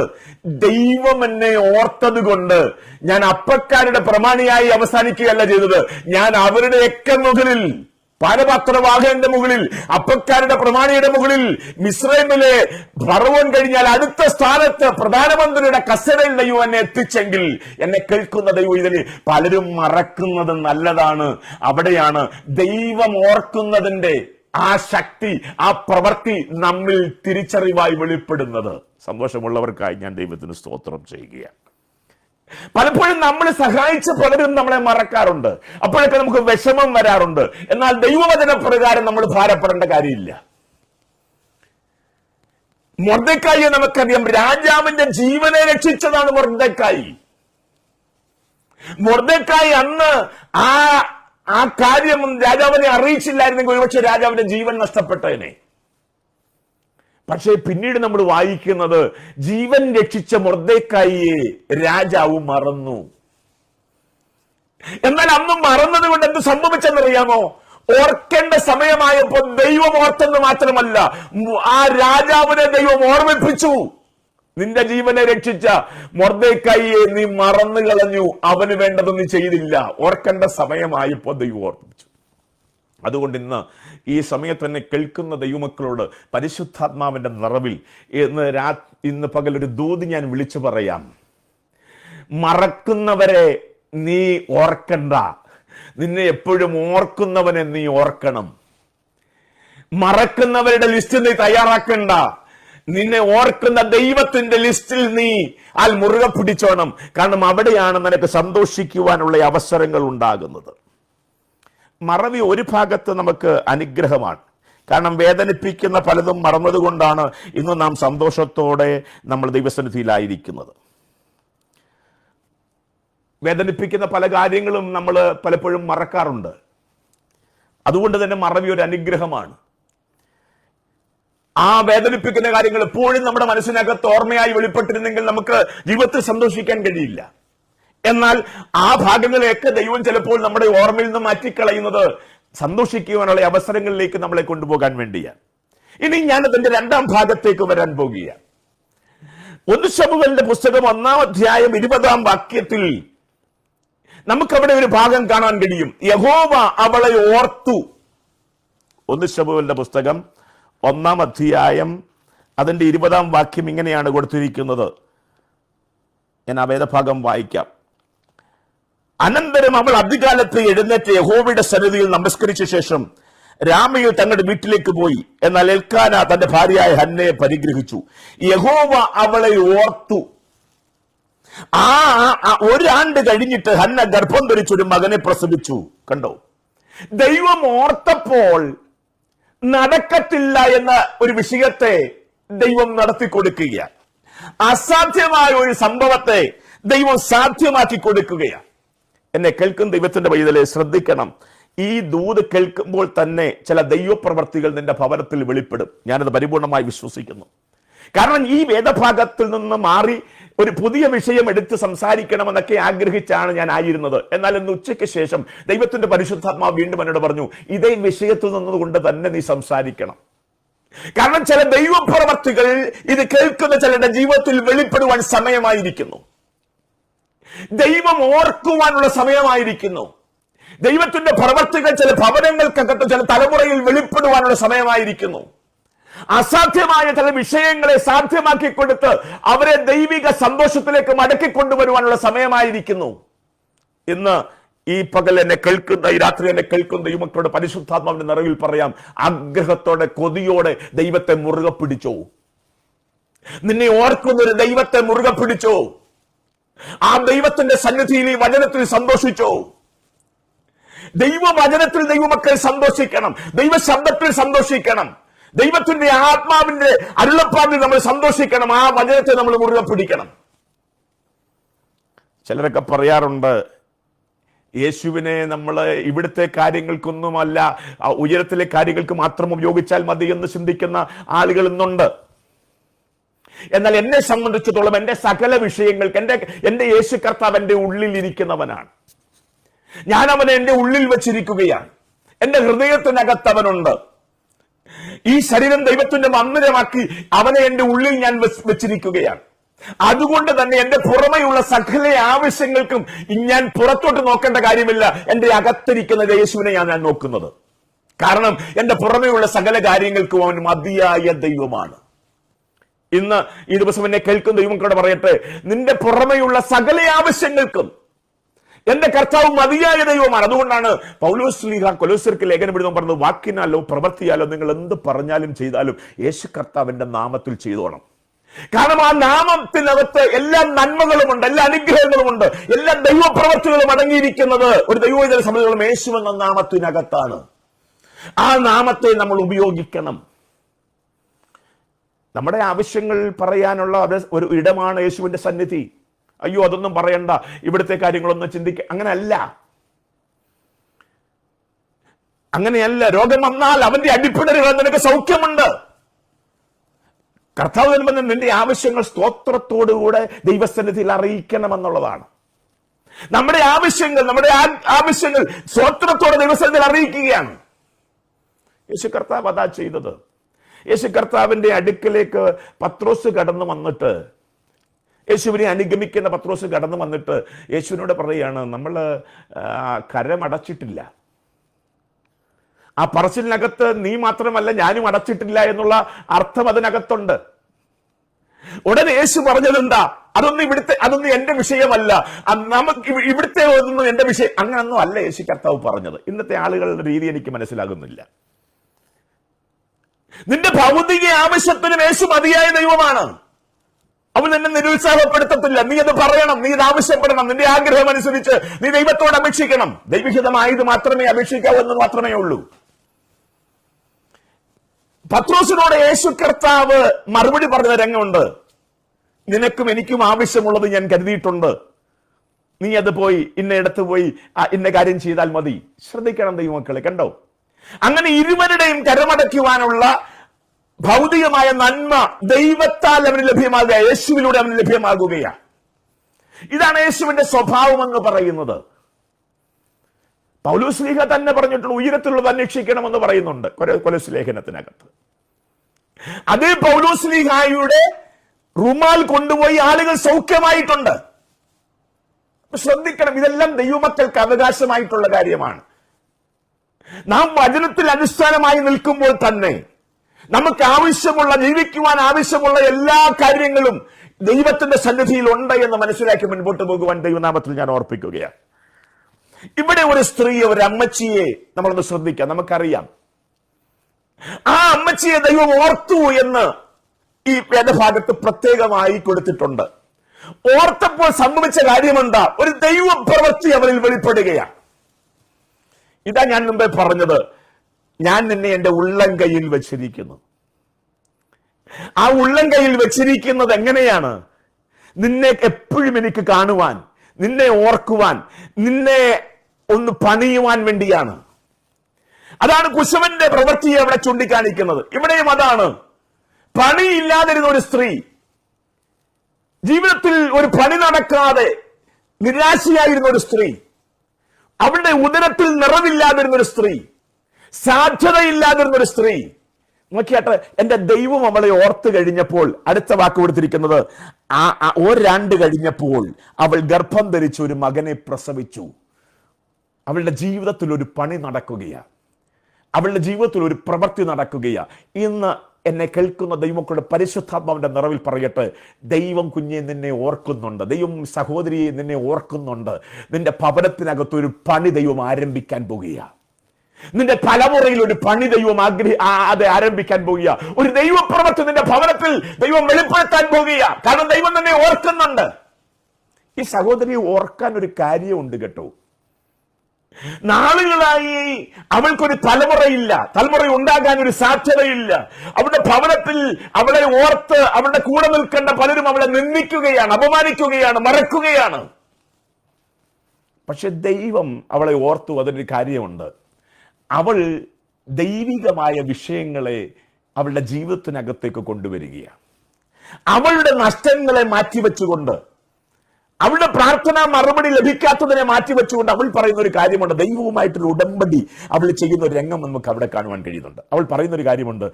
ദൈവം എന്നെ ഓർത്തത് കൊണ്ട് ഞാൻ അപ്പക്കാരുടെ പ്രമാണിയായി അവസാനിക്കുകയല്ല ചെയ്തത്. ഞാൻ അവരുടെയൊക്കെ മുകളിൽ, പാനപാത്രവാഹന്റെ മുകളിൽ, അപ്പക്കാരുടെ പ്രമാണിയുടെ മുകളിൽ, മിസ്രൈമിലെ ഫറവോൻ കഴിഞ്ഞാൽ അടുത്ത സ്ഥാനത്ത് പ്രധാനമന്ത്രിയുടെ കസേരയിൽ ദൈവം എന്നെ എത്തിച്ചെങ്കിൽ, എന്നെ കേൾക്കുന്ന ദൈവം ഇതിൽ പലരും മറക്കുന്നത് നല്ലതാണ്. അവിടെയാണ് ദൈവം ഓർക്കുന്നതിന്റെ ആ ശക്തി, ആ പ്രവൃത്തി നമ്മിൽ തിരിച്ചറിവായി വെളിപ്പെടുന്നത്. സന്തോഷമുള്ളവർക്കായി ഞാൻ ദൈവത്തിന് സ്തോത്രം ചെയ്യുകയാണ്. പലപ്പോഴും നമ്മൾ സഹായിച്ച പലരും നമ്മളെ മറക്കാറുണ്ട്. അപ്പോഴൊക്കെ നമുക്ക് വിഷമം വരാറുണ്ട്. എന്നാൽ ദൈവവചന പ്രകാരം നമ്മൾ ഭാരപ്പെടേണ്ട കാര്യമില്ല. മൊർദെഖായിയെ നമുക്കറിയാം, രാജാവിന്റെ ജീവനെ രക്ഷിച്ചതാണ് മൊർദെഖായി. മൊർദെഖായി അന്ന് ആ കാര്യം രാജാവിനെ അറിയിച്ചില്ലായിരുന്നെങ്കിൽ ഒരുപക്ഷെ രാജാവിന്റെ ജീവൻ നഷ്ടപ്പെട്ടതിനെ. പക്ഷേ പിന്നീട് നമ്മൾ വായിക്കുന്നത്, ജീവൻ രക്ഷിച്ച മൊർദെഖായിയെ രാജാവ് മറന്നു. എന്നാൽ അന്ന് മറന്നത് കൊണ്ട് എന്ത് സംഭവിച്ചെന്നറിയാമോ? ഓർക്കേണ്ട സമയമായപ്പോൾ ദൈവം ഓർത്തെന്ന് മാത്രമല്ല, ആ രാജാവിനെ ദൈവം ഓർമ്മിപ്പിച്ചു. നിന്റെ ജീവനെ രക്ഷിച്ച മൊർദെഖായിയെ നീ മറന്നു കളഞ്ഞു, അവന് വേണ്ടത് നീ ചെയ്തില്ല. ഓർക്കേണ്ട സമയമായപ്പോൾ ദൈവം ഓർമ്മിപ്പിച്ചു. അതുകൊണ്ട് ഈ സമയത്ത് തന്നെ കേൾക്കുന്ന ദൈവമക്കളോട് പരിശുദ്ധാത്മാവിന്റെ നിറവിൽ ഇന്ന് പകലൊരു ദൂത് ഞാൻ വിളിച്ചു പറയാം. മറക്കുന്നവരെ നീ ഓർക്കണ്ട, നിന്നെ എപ്പോഴും ഓർക്കുന്നവനെ നീ ഓർക്കണം. മറക്കുന്നവരുടെ ലിസ്റ്റ് നീ തയ്യാറാക്കണ്ട, നിന്നെ ഓർക്കുന്ന ദൈവത്തിന്റെ ലിസ്റ്റിൽ നീ മുറുകെ പിടിച്ചോണം. കാരണം അവിടെയാണ് നിനക്ക് സന്തോഷിക്കുവാനുള്ള അവസരങ്ങൾ ഉണ്ടാകുന്നത്. മറവി ഒരു ഭാഗത്ത് നമുക്ക് അനുഗ്രഹമാണ്. കാരണം വേദനിപ്പിക്കുന്ന പലതും മറന്നതുകൊണ്ടാണ് ഇന്ന് നാം സന്തോഷത്തോടെ നമ്മൾ ദൈവസന്നിധിയിലായിരിക്കുന്നത്. വേദനിപ്പിക്കുന്ന പല കാര്യങ്ങളും നമ്മൾ പലപ്പോഴും മറക്കാറുണ്ട്. അതുകൊണ്ട് തന്നെ മറവി ഒരു അനുഗ്രഹമാണ്. ആ വേദനിപ്പിക്കുന്ന കാര്യങ്ങൾ എപ്പോഴും നമ്മുടെ മനസ്സിനകത്ത് ഓർമ്മയായി വെളിപ്പെട്ടിരുന്നെങ്കിൽ നമുക്ക് ജീവിതത്തിൽ സന്തോഷിക്കാൻ കഴിയില്ല. എന്നാൽ ആ ഭാഗങ്ങളെയൊക്കെ ദൈവം ചിലപ്പോൾ നമ്മുടെ ഓർമ്മയിൽ നിന്ന് മാറ്റിക്കളയുന്നത് സന്തോഷിക്കുവാനുള്ള അവസരങ്ങളിലേക്ക് നമ്മളെ കൊണ്ടുപോകാൻ വേണ്ടിയാണ്. ഇനി ഞാൻ അതിന്റെ രണ്ടാം ഭാഗത്തേക്ക് വരാൻ പോകുകയാണ്. 1 ശമൂവേലിന്റെ പുസ്തകം 1-ാം അധ്യായം 20-ാം വാക്യത്തിൽ നമുക്കവിടെ ഒരു ഭാഗം കാണാൻ കഴിയും. യഹോവ അവളെ ഓർത്തു. 1 ശമൂവേലിന്റെ പുസ്തകം 1-ാം അധ്യായം അതിന്റെ 20-ാം വാക്യം ഇങ്ങനെയാണ് കൊടുത്തിരിക്കുന്നത്. ഞാൻ ആ വേദഭാഗം വായിക്കാം. അനന്തരം അവൾ അധികാലത്ത് എഴുന്നേറ്റ് യഹോവയുടെ സന്നിധിയിൽ നമസ്കരിച്ച ശേഷം രാമയിൽ തങ്ങളുടെ വീട്ടിലേക്ക് പോയി. എന്നാൽ എൽക്കാന തന്റെ ഭാര്യയായ ഹന്നയെ പരിഗ്രഹിച്ചു. യഹോവ അവളെ ഓർത്തു. ഒരാണ്ട് കഴിഞ്ഞിട്ട് ഹന്ന ഗർഭം ധരിച്ചൊരു മകനെ പ്രസവിച്ചു. കണ്ടോ, ദൈവം ഓർത്തപ്പോൾ നടക്കത്തില്ല എന്ന ഒരു വിഷയത്തെ ദൈവം നടത്തിക്കൊടുക്കുകയാണ്. അസാധ്യമായ ഒരു സംഭവത്തെ ദൈവം സാധ്യമാക്കി കൊടുക്കുകയാണ്. എന്നെ കേൾക്കുന്ന ദൈവത്തിന്റെ പൈതലെ ശ്രദ്ധിക്കണം. ഈ ദൂത് കേൾക്കുമ്പോൾ തന്നെ ചില ദൈവപ്രവർത്തികൾ നിന്റെ ഭവനത്തിൽ വെളിപ്പെടും. ഞാനത് പരിപൂർണമായി വിശ്വസിക്കുന്നു. കാരണം ഈ വേദഭാഗത്തിൽ നിന്ന് മാറി ഒരു പുതിയ വിഷയം എടുത്ത് സംസാരിക്കണമെന്നൊക്കെ ആഗ്രഹിച്ചാണ് ഞാൻ ആയിരുന്നത്. എന്നാൽ ഇന്ന് ഉച്ചയ്ക്ക് ശേഷം ദൈവത്തിന്റെ പരിശുദ്ധാത്മാവ് വീണ്ടും എന്നോട് പറഞ്ഞു, ഇതേ വിഷയത്തിൽ നിന്നുകൊണ്ട് തന്നെ നീ സംസാരിക്കണം. കാരണം ചില ദൈവപ്രവർത്തികൾ ഇത് കേൾക്കുന്ന ചിലരുടെ ജീവിതത്തിൽ വെളിപ്പെടുവാൻ സമയമായിരിക്കുന്നു. ദൈവം ഓർക്കുവാനുള്ള സമയമായിരിക്കുന്നു. ദൈവത്തിന്റെ പ്രവർത്തികൾ ചില ഭവനങ്ങൾക്കകത്ത് ചില തലമുറയിൽ വെളിപ്പെടുവാനുള്ള സമയമായിരിക്കുന്നു. അസാധ്യമായ ചില വിഷയങ്ങളെ സാധ്യമാക്കി കൊടുത്ത് അവരെ ദൈവിക സന്തോഷത്തിലേക്ക് മടക്കിക്കൊണ്ടുവരുവാനുള്ള സമയമായിരിക്കുന്നു. ഇന്ന് ഈ പകൽ എന്നെ കേൾക്കുന്ന, ഈ രാത്രി എന്നെ കേൾക്കുന്ന ദൈവമക്കളുടെ പരിശുദ്ധാത്മാവിന്റെ നിറവിൽ പറയാം, ആഗ്രഹത്തോടെ കൊതിയോടെ ദൈവത്തെ മുറുകെ പിടിച്ചോ. നിന്നെ ഓർക്കുന്ന ഒരു ദൈവത്തെ മുറുകെ പിടിച്ചോ. ആ ദൈവത്തിന്റെ സന്നിധിയിൽ ഈ വചനത്തിൽ സന്തോഷിച്ചോ. ദൈവവചനത്തിൽ ദൈവമക്കൾ സന്തോഷിക്കണം. ദൈവശബ്ദത്തിൽ സന്തോഷിക്കണം. ദൈവത്തിന്റെ ആത്മാവിന്റെ അരുളപ്പാടിൽ നമ്മൾ സന്തോഷിക്കണം. ആ വചനത്തെ നമ്മൾ മുറുകെ പിടിക്കണം. ചിലരൊക്കെ പറയാറുണ്ട്, യേശുവിനെ നമ്മൾ ഇവിടുത്തെ കാര്യങ്ങൾക്കൊന്നുമല്ല, ഉയരത്തിലെ കാര്യങ്ങൾക്ക് മാത്രം ഉപയോഗിച്ചാൽ മതി എന്ന് ചിന്തിക്കുന്ന ആളുകൾ ഇന്നുണ്ട്. എന്നാൽ എന്നെ സംബന്ധിച്ചിടത്തോളം എന്റെ സകല വിഷയങ്ങൾക്ക് എന്റെ യേശു കർത്താവ് എന്റെ ഉള്ളിൽ ഇരിക്കുന്നവനാണ്. ഞാൻ അവനെ എന്റെ ഉള്ളിൽ വെച്ചിരിക്കുകയാണ്. എന്റെ ഹൃദയത്തിനകത്തവനുണ്ട്. ഈ ശരീരം ദൈവത്തിന്റെ മന്ദിരമാക്കി അവനെ എന്റെ ഉള്ളിൽ ഞാൻ വെച്ചിരിക്കുകയാണ്. അതുകൊണ്ട് തന്നെ എന്റെ പുറമെയുള്ള സകല ആവശ്യങ്ങൾക്കും ഞാൻ പുറത്തോട്ട് നോക്കേണ്ട കാര്യമില്ല. എന്റെ അകത്തിരിക്കുന്ന യേശുവിനെ ഞാൻ നോക്കുന്നത്. കാരണം എന്റെ പുറമെയുള്ള സകല കാര്യങ്ങൾക്കും അവൻ മതിയായ ദൈവമാണ്. ഇന്ന് ഈ ദിവസം എന്നെ കേൾക്കുന്ന ദൈവം കൂടെ പറയട്ടെ, നിന്റെ പുറമെയുള്ള സകല ആവശ്യങ്ങൾക്കും എന്റെ കർത്താവ് മതിയായ ദൈവമാണ്. അതുകൊണ്ടാണ് പൗലോസ് ശ്ലീഹ കൊലോസ്യർക്ക് ലേഖനം എഴുതുമ്പോൾ പറഞ്ഞത്, വാക്കിനാലോ പ്രവൃത്തിയാലോ നിങ്ങൾ എന്ത് പറഞ്ഞാലും ചെയ്താലും യേശു കർത്താവിന്റെ നാമത്തിൽ ചെയ്തോണം. കാരണം ആ നാമത്തിനകത്ത് എല്ലാ നന്മകളുമുണ്ട്, എല്ലാ അനുഗ്രഹങ്ങളുമുണ്ട്, എല്ലാ ദൈവപ്രവൃത്തികളും അടങ്ങിയിരിക്കുന്നത് ഒരു ദൈവത്തെ സംബന്ധിച്ചോളം യേശു എന്ന നാമത്തിനകത്താണ്. ആ നാമത്തെ നമ്മൾ ഉപയോഗിക്കണം. നമ്മുടെ ആവശ്യങ്ങൾ പറയാനുള്ള ഒരു ഇടമാണ് യേശുവിന്റെ സന്നിധി. അയ്യോ അതൊന്നും പറയണ്ട, ഇവിടുത്തെ കാര്യങ്ങളൊന്നും അങ്ങനെയല്ല. രോഗം വന്നാൽ അവന്റെ അടിപ്പിടരുകൾ നിനക്ക് സൗഖ്യമുണ്ട്. കർത്താവ് തന്നെ നിന്റെ ആവശ്യങ്ങൾ സ്തോത്രത്തോടുകൂടെ ദൈവസന്നിധിയിൽ അറിയിക്കണമെന്നുള്ളതാണ്. നമ്മുടെ ആവശ്യങ്ങൾ സ്തോത്രത്തോടെ ദൈവസന്നിധിയിൽ അറിയിക്കുകയാണ്. യേശു കർത്താവ് അതാ ചെയ്തത്. യേശു കർത്താവിന്റെ അടുക്കലേക്ക് പത്രോസ് കടന്നു വന്നിട്ട്, യേശുവിനെ അനുഗമിക്കുന്ന പത്രോസ് കടന്നു വന്നിട്ട് യേശുവിനോട് പറയുകയാണ്, നമ്മൾ കരമടച്ചിട്ടില്ല. ആ പറച്ചിലിനകത്ത് നീ മാത്രമല്ല ഞാനും അടച്ചിട്ടില്ല എന്നുള്ള അർത്ഥം അതിനകത്തുണ്ട്. ഉടനെ യേശു പറഞ്ഞതെന്താ? അതൊന്നും എന്റെ വിഷയമല്ല, നമുക്ക് ഇവിടുത്തെ ഒന്നും എന്റെ വിഷയം. അങ്ങനൊന്നും അല്ല യേശു കർത്താവ് പറഞ്ഞത്. ഇന്നത്തെ ആളുകളുടെ രീതി എനിക്ക് മനസ്സിലാകുന്നില്ല. നിന്റെ ഭൗതിക ആവശ്യത്തിനും യേശു മതിയായ ദൈവമാണ്. അവൻ നിന്നെ നിരുത്സാഹപ്പെടുത്തത്തില്ല. നീ അത് പറയണം, നീ ഇത് ആവശ്യപ്പെടണം. നിന്റെ ആഗ്രഹം അനുസരിച്ച് നീ ദൈവത്തോട് അപേക്ഷിക്കണം. ദൈവഹിതമായത് മാത്രമേ അപേക്ഷിക്കാവൂ എന്ന് മാത്രമേ ഉള്ളൂ. പത്രോസിനോട് യേശു കർത്താവ് മറുപടി പറഞ്ഞ രംഗമുണ്ട്. നിനക്കും എനിക്കും ആവശ്യമുള്ളത് ഞാൻ കരുതിയിട്ടുണ്ട്. നീ അത് പോയി ഇന്നയിടത്ത് പോയി ഇന്ന കാര്യം ചെയ്താൽ മതി. ശ്രദ്ധിക്കണം ദൈവമക്കളെ, കണ്ടോ? അങ്ങനെ ഇരുവരുടെയും കരമടയ്ക്കുവാനുള്ള ഭൗതികമായ നന്മ ദൈവത്താൽ അവന് ലഭ്യമാകുക, യേശുവിലൂടെ അവന് ലഭ്യമാകുകയാണ്. ഇതാണ് യേശുവിന്റെ സ്വഭാവം എന്ന് പറയുന്നത്. പൗലോസ് ശ്ലീഹ തന്നെ പറഞ്ഞിട്ടുണ്ട്, ഉയരത്തിലുള്ളത് അന്വേഷിക്കണമെന്ന് പറയുന്നുണ്ട് കൊലോസ്യ ലേഖനത്തിനകത്ത്. അതേ പൗലോസ് ശ്ലീഹായുടെ റുമാൽ കൊണ്ടുപോയി ആളുകൾ സൗഖ്യമായിട്ടുണ്ട്. ശ്രദ്ധിക്കണം, ഇതെല്ലാം ദൈവമക്കൾക്ക് അവകാശമായിട്ടുള്ള കാര്യമാണ്. നാം വചനത്തിൽ അടിസ്ഥാനമായി നിൽക്കുമ്പോൾ തന്നെ നമുക്ക് ആവശ്യമുള്ള, ജീവിക്കുവാൻ ആവശ്യമുള്ള എല്ലാ കാര്യങ്ങളും ദൈവത്തിന്റെ സന്നിധിയിൽ ഉണ്ട് എന്ന് മനസ്സിലാക്കി മുൻപോട്ട് പോകുവാൻ ദൈവനാമത്തിൽ ഞാൻ ഓർപ്പിക്കുകയാണ്. ഇവിടെ ഒരു സ്ത്രീയെ, ഒരു അമ്മച്ചിയെ നമ്മളൊന്ന് ശ്രദ്ധിക്കാം. നമുക്കറിയാം ആ അമ്മച്ചിയെ ദൈവം ഓർത്തു എന്ന് ഈ വേദഭാഗത്ത് പ്രത്യേകമായി കൊടുത്തിട്ടുണ്ട്. ഓർത്തപ്പോൾ സംഭവിച്ച കാര്യമെന്താ? ഒരു ദൈവ പ്രവൃത്തി അവരിൽ വെളിപ്പെടുകയാണ്. ഇതാ ഞാൻ മുമ്പേ പറഞ്ഞത്, ഞാൻ നിന്നെ എന്റെ ഉള്ളം കയ്യിൽ വെച്ചിരിക്കുന്നു. ആ ഉള്ളം കയ്യിൽ വെച്ചിരിക്കുന്നത് എങ്ങനെയാണ്? നിന്നെ എപ്പോഴും എനിക്ക് കാണുവാൻ, നിന്നെ ഓർക്കുവാൻ, നിന്നെ ഒന്ന് പണിയുവാൻ വേണ്ടിയാണ്. അതാണ് കുശവന്റെ പ്രവൃത്തിയെ അവിടെ ചൂണ്ടിക്കാണിക്കുന്നത്. ഇവിടെയും അതാണ്. പണിയില്ലാതിരുന്ന ഒരു സ്ത്രീ, ജീവിതത്തിൽ ഒരു പണി നടക്കാതെ നിരാശയായിരുന്ന ഒരു സ്ത്രീ, അവളുടെ ഉദരത്തിൽ നിറവില്ലാതിരുന്ന ഒരു സ്ത്രീ, സാധ്യതയില്ലാതിരുന്ന ഒരു സ്ത്രീ. നോക്കിയാട്ടെ, എന്റെ ദൈവം അവളെ ഓർത്ത് കഴിഞ്ഞപ്പോൾ അടുത്ത വാക്ക് കൊടുത്തിരിക്കുന്നത്, ഒരാണ്ട് കഴിഞ്ഞപ്പോൾ അവൾ ഗർഭം ധരിച്ച് ഒരു മകനെ പ്രസവിച്ചു. അവളുടെ ജീവിതത്തിൽ ഒരു പണി നടക്കുകയാണ്. അവളുടെ ജീവിതത്തിൽ ഒരു പ്രവൃത്തി നടക്കുകയാണ്. ഇന്ന് എന്നെ കേൾക്കുന്ന ദൈവമക്കളുടെ പരിശുദ്ധാത്മാവിന്റെ നിറവിൽ പറയട്ടെ, ദൈവം കുഞ്ഞെ നിന്നെ ഓർക്കുന്നുണ്ട്. ദൈവം സഹോദരിയെ നിന്നെ ഓർക്കുന്നുണ്ട്. നിന്റെ ഭവനത്തിനകത്ത് ഒരു പണി ദൈവം ആരംഭിക്കാൻ പോകുകയാണ്. നിന്റെ തലമുറയിൽ ഒരു പണി ദൈവം അത് ആരംഭിക്കാൻ പോകുക. ഒരു ദൈവപ്രവൃത്തി നിന്റെ ഭവനത്തിൽ ദൈവം വെളിപ്പെടുത്താൻ പോകുക. കാരണം ദൈവം നിന്നെ ഓർക്കുന്നുണ്ട്. ഈ സഹോദരിയെ ഓർക്കാൻ ഒരു കാര്യമുണ്ട് കേട്ടോ. നാളുകളായി അവൾക്കൊരു തലമുറയില്ല, തലമുറ ഉണ്ടാകാൻ ഒരു സാധ്യതയില്ല. അവളുടെ ഭവനത്തിൽ അവളെ ഓർത്ത് അവളുടെ കൂടെ നിൽക്കേണ്ട പലരും അവളെ നിന്ദിക്കുകയാണ്, അപമാനിക്കുകയാണ്, മറക്കുകയാണ്. പക്ഷെ ദൈവം അവളെ ഓർത്തു. അതിനൊരു കാര്യമുണ്ട്. അവൾ ദൈവികമായ വിഷയങ്ങളെ അവളുടെ ജീവിതത്തിനകത്തേക്ക് കൊണ്ടുവരികയാണ്. അവളുടെ നഷ്ടങ്ങളെ മാറ്റിവെച്ചുകൊണ്ട്, അവളുടെ പ്രാർത്ഥന മറുപടി ലഭിക്കാത്തതിനെ മാറ്റിവെച്ചുകൊണ്ട് അവൾ പറയുന്ന ഒരു കാര്യമുണ്ട്. ദൈവവുമായിട്ടൊരു ഉടമ്പടി അവൾ ചെയ്യുന്ന ഒരു രംഗം നമുക്ക് അവിടെ കാണുവാൻ കഴിയുന്നുണ്ട്. അവൾ പറയുന്ന ഒരു കാര്യമുണ്ട്.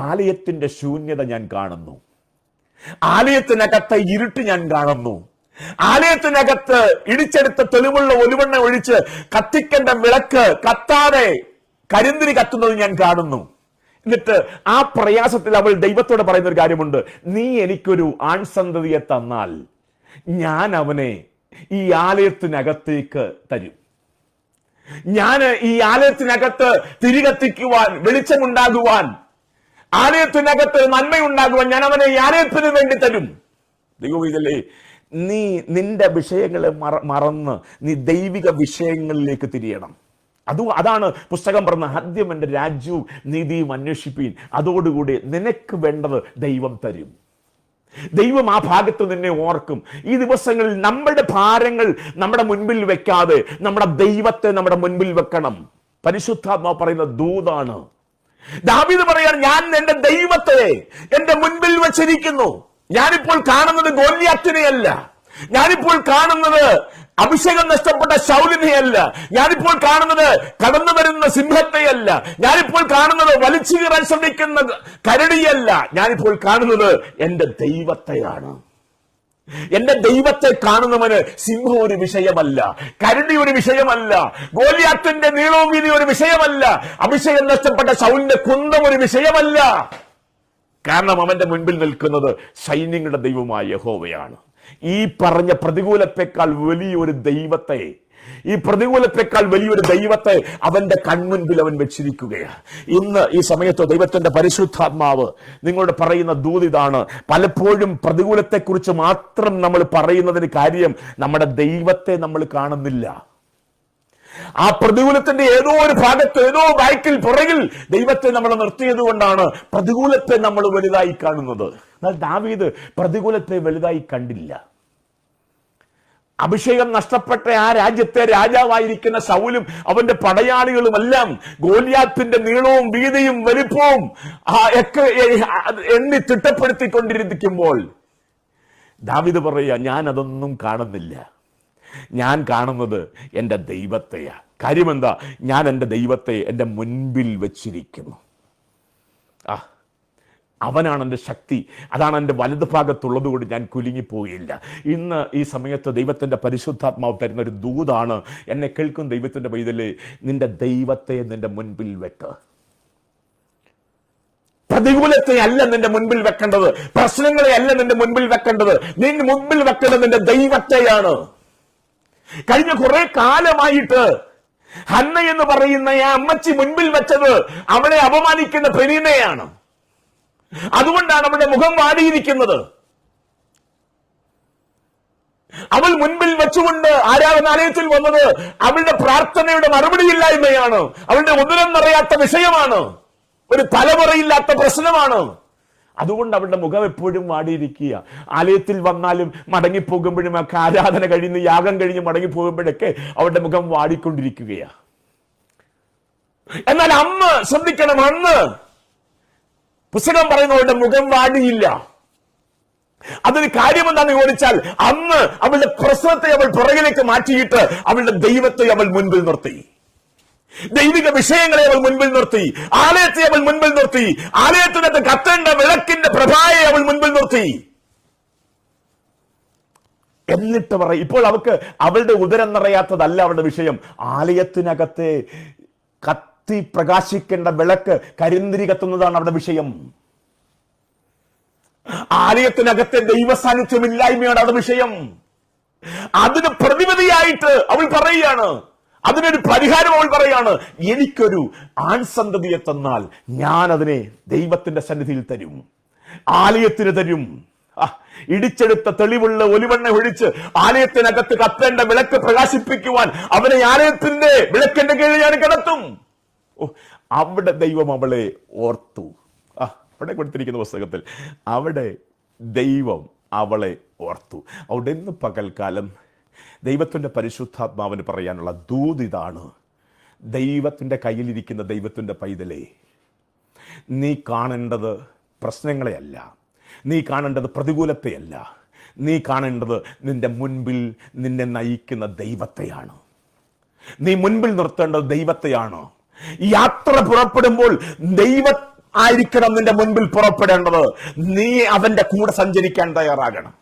ആലയത്തിന്റെ ശൂന്യത ഞാൻ കാണുന്നു, ആലയത്തിനകത്തെ ഇരുട്ട് ഞാൻ കാണുന്നു, ആലയത്തിനകത്ത് ഇടിച്ചെടുത്ത തെളിവുള്ള ഒലിവെണ്ണ ഒഴിച്ച് കത്തിക്കേണ്ട വിളക്ക് കത്താതെ കരിന്തിരി കത്തുന്നത് ഞാൻ കാണുന്നു. എന്നിട്ട് ആ പ്രയാസത്തിൽ അവൾ ദൈവത്തോട് പറയുന്ന ഒരു കാര്യമുണ്ട്. നീ എനിക്കൊരു ആൺസന്തതിയെ തന്നാൽ ഞാൻ അവനെ ഈ ആലയത്തിനകത്തേക്ക് തരും. ഞാൻ ഈ ആലയത്തിനകത്ത് തിരികത്തിക്കുവാൻ, വെളിച്ചമുണ്ടാകുവാൻ, ആലയത്തിനകത്ത് നന്മയുണ്ടാകുവാൻ ഞാൻ അവനെ ഈ ആലയത്തിന് വേണ്ടി തരും. ദൈവം ഇതല്ലേ, നീ നിന്റെ വിഷയങ്ങളെ മറന്ന് നീ ദൈവിക വിഷയങ്ങളിലേക്ക് തിരിയണം. അതാണ് പുസ്തകം പറഞ്ഞ ആദ്യം എൻ്റെ രാജ്യവും നീതിയും അന്വേഷിപ്പീൻ, അതോടുകൂടി നിനക്ക് വേണ്ടത് ദൈവം തരും. ദൈവം ആ ഭാഗത്ത് നിന്നെ ഓർക്കും. ഈ ദിവസങ്ങളിൽ നമ്മുടെ ഭാരങ്ങൾ നമ്മുടെ മുൻപിൽ വെക്കാതെ നമ്മുടെ ദൈവത്തെ നമ്മുടെ മുൻപിൽ വെക്കണം. പരിശുദ്ധാത്മാവ് പറയുന്ന ദൂതാണ്. ദാവീദ് പറയാണ്, ഞാൻ എന്റെ ദൈവത്തെ എന്റെ മുൻപിൽ വെച്ചിരിക്കുന്നു. ഞാനിപ്പോൾ കാണുന്നത് ഗോലിയാത്തിനെയല്ല, ഞാനിപ്പോൾ കാണുന്നത് അഭിഷേകം നഷ്ടപ്പെട്ട ശൗലിനെയല്ല, ഞാനിപ്പോൾ കാണുന്നത് കടന്നു വരുന്ന സിംഹത്തെയല്ല, ഞാനിപ്പോൾ കാണുന്നത് വലിച്ചു കീറാൻ ശ്രമിക്കുന്ന കരടിയല്ല, ഞാനിപ്പോൾ കാണുന്നത് എന്റെ ദൈവത്തെയാണ്. എന്റെ ദൈവത്തെ കാണുന്നവന് സിംഹം ഒരു വിഷയമല്ല, കരടി ഒരു വിഷയമല്ല, ഗോലിയാത്തിന്റെ നീളവും വീതി ഒരു വിഷയമല്ല, അഭിഷേകം നഷ്ടപ്പെട്ട ശൗലിന്റെ കുന്തം ഒരു വിഷയമല്ല. കാരണം അവന്റെ മുൻപിൽ നിൽക്കുന്നത് സൈന്യങ്ങളുടെ ദൈവമായ യഹോവയാണ്. ഈ പറഞ്ഞ പ്രതികൂലത്തെക്കാൾ വലിയൊരു ദൈവത്തെ, ഈ പ്രതികൂലത്തെക്കാൾ വലിയൊരു ദൈവത്തെ അവന്റെ കൺമുൻപിൽ അവൻ വെച്ചിരിക്കുകയാണ്. ഇന്ന് ഈ സമയത്ത് ദൈവത്തിന്റെ പരിശുദ്ധാത്മാവ് നിങ്ങളോട് പറയുന്ന ദൂത് ഇതാണ്. പലപ്പോഴും പ്രതികൂലത്തെക്കുറിച്ച് മാത്രം നമ്മൾ പറയുന്നതിന് കാര്യം നമ്മുടെ ദൈവത്തെ നമ്മൾ കാണുന്നില്ല. ആ പ്രതികൂലത്തിന്റെ ഏതോ ഒരു ഭാഗത്ത്, ഏതോ ബാക്കിൽ പുറകിൽ ദൈവത്തെ നമ്മൾ നിർത്തിയത് കൊണ്ടാണ് പ്രതികൂലത്തെ നമ്മൾ വലുതായി കാണുന്നത്. എന്നാൽ ദാവീദ് പ്രതികൂലത്തെ വലുതായി കണ്ടില്ല. അഭിഷേകം നഷ്ടപ്പെട്ട ആ രാജ്യത്തെ രാജാവായിരിക്കുന്ന ശൗലും അവന്റെ പടയാളികളും എല്ലാം ഗോലിയാത്തിന്റെ നീളവും വീതിയും വലിപ്പവും ഒക്കെ എണ്ണി തിട്ടപ്പെടുത്തിക്കൊണ്ടിരിക്കുമ്പോൾ ദാവീദ് പറയുക, ഞാൻ അതൊന്നും കാണുന്നില്ല, ഞാൻ കാണുന്നത് എൻ്റെ ദൈവത്തെയാ. കാര്യമെന്താ? ഞാൻ എൻ്റെ ദൈവത്തെ എൻ്റെ മുൻപിൽ വച്ചിരിക്കുന്നു. അവനാണ് എൻ്റെ ശക്തി, അതാണ് എൻ്റെ വലതു ഭാഗത്തുള്ളത് കൊണ്ട് ഞാൻ കുലുങ്ങിപ്പോയില്ല. ഇന്ന് ഈ സമയത്ത് ദൈവത്തിൻ്റെ പരിശുദ്ധാത്മാവ് തരുന്ന ഒരു ദൂതാണ്. എന്നെ കേൾക്കും ദൈവത്തിൻ്റെ പൈതലേ, നിന്റെ ദൈവത്തെ നിന്റെ മുൻപിൽ വെക്ക. പ്രതികൂലത്തെ അല്ല നിന്റെ മുൻപിൽ വെക്കേണ്ടത്, പ്രശ്നങ്ങളെ അല്ല നിന്റെ മുൻപിൽ വെക്കേണ്ടത്. നിന്റെ മുൻപിൽ വെക്കേണ്ടത് നിന്റെ ദൈവത്തെയാണ്. കഴിഞ്ഞ കുറെ കാലമായിട്ട് ഹന്ന എന്ന് പറയുന്ന ആ അമ്മച്ചി മുൻപിൽ വെച്ചത് അവളെ അപമാനിക്കുന്ന പെരീനയാണ്. അതുകൊണ്ടാണ് അവളുടെ മുഖം വാടിയിരിക്കുന്നത്. അവൾ മുൻപിൽ വെച്ചുകൊണ്ട് ആരാധനാലയത്തിൽ വന്നത് അവളുടെ പ്രാർത്ഥനയുടെ മറുപടിയില്ലായ്മയാണ്, അവളുടെ ഉദരം നിറയാത്ത വിഷയമാണ്, ഒരു തലമുറയില്ലാത്ത പ്രശ്നമാണ്. അതുകൊണ്ട് അവളുടെ മുഖം എപ്പോഴും വാടിയിരിക്കുക. ആലയത്തിൽ വന്നാലും മടങ്ങിപ്പോകുമ്പോഴും ഒക്കെ, ആരാധന കഴിഞ്ഞ് യാഗം കഴിഞ്ഞ് മടങ്ങിപ്പോകുമ്പോഴൊക്കെ അവളുടെ മുഖം വാടിക്കൊണ്ടിരിക്കുകയാണ്. എന്നാൽ അന്ന് ശ്രദ്ധിക്കണം, അന്ന് പുസ്തകം പറയുന്ന അവളുടെ മുഖം വാടിയില്ല. അതിന് കാര്യം എന്താണെന്ന് ചോദിച്ചാൽ, അന്ന് അവളുടെ പ്രശ്നത്തെ അവൾ പുറകിലേക്ക് മാറ്റിയിട്ട് അവളുടെ ദൈവത്തെ അവൾ മുൻപിൽ നിർത്തി, ദൈവിക വിഷയങ്ങളെ അവൾ മുൻപിൽ നിർത്തി, ആലയത്തെ അവൾ മുൻപിൽ നിർത്തി, ആലയത്തിനകത്ത് കത്തേണ്ട വിളക്കിന്റെ പ്രഭായെ അവൾ മുൻപിൽ നിർത്തി. എന്നിട്ട് പറയും, ഇപ്പോൾ അവൾക്ക് അവളുടെ ഉദരം നിറയാത്തതല്ല അവളുടെ വിഷയം, ആലയത്തിനകത്തെ കത്തി പ്രകാശിക്കേണ്ട വിളക്ക് കരിന്തിരി കത്തുന്നതാണ് അവളുടെ വിഷയം. ആലയത്തിനകത്തെ ദൈവസാന്നിധ്യമില്ലായ്മയാണ് അവളുടെ വിഷയം. അതിന് പ്രതിവിധിയായിട്ട് അവൾ പറയുകയാണ്, അതിനൊരു പരിഹാരം അവൾ പറയാണ്, എനിക്കൊരു ആൺസന്തതിയെ തന്നാൽ ഞാൻ അതിനെ ദൈവത്തിന്റെ സന്നിധിയിൽ തരും, ആലയത്തിന് തരും. ഇടിച്ചെടുത്ത തെളിവുള്ള ഒലിവെണ്ണ ഒഴിച്ച് ആലയത്തിനകത്ത് കത്തേണ്ട വിളക്ക് പ്രകാശിപ്പിക്കുവാൻ അവനെ ആലയത്തിന്റെ വിളക്കിന്റെ കീഴിൽ ഞാൻ കിടത്തും. അവിടെ ദൈവം അവളെ ഓർത്തു. അവിടെ കൊടുത്തിരിക്കുന്ന പുസ്തകത്തിൽ അവിടെ ദൈവം അവളെ ഓർത്തു. അവിടെ ഇന്ന് പകൽക്കാലം ദൈവത്തിൻ്റെ പരിശുദ്ധാത്മാവിന് പറയാനുള്ള ദൂത് ഇതാണ്. ദൈവത്തിൻ്റെ കയ്യിലിരിക്കുന്ന ദൈവത്തിൻ്റെ പൈതലേ, നീ കാണേണ്ടത് പ്രശ്നങ്ങളെയല്ല, നീ കാണേണ്ടത് പ്രതികൂലത്തെയല്ല, നീ കാണേണ്ടത് നിന്റെ മുൻപിൽ നിന്നെ നയിക്കുന്ന ദൈവത്തെയാണ്. നീ മുൻപിൽ നിർത്തേണ്ടത് ദൈവത്തെയാണ്. യാത്ര പുറപ്പെടുമ്പോൾ ദൈവം ആയിരിക്കണം നിന്റെ മുൻപിൽ പുറപ്പെടേണ്ടത്. നീ അവന്റെ കൂടെ സഞ്ചരിക്കാൻ തയ്യാറാകണം.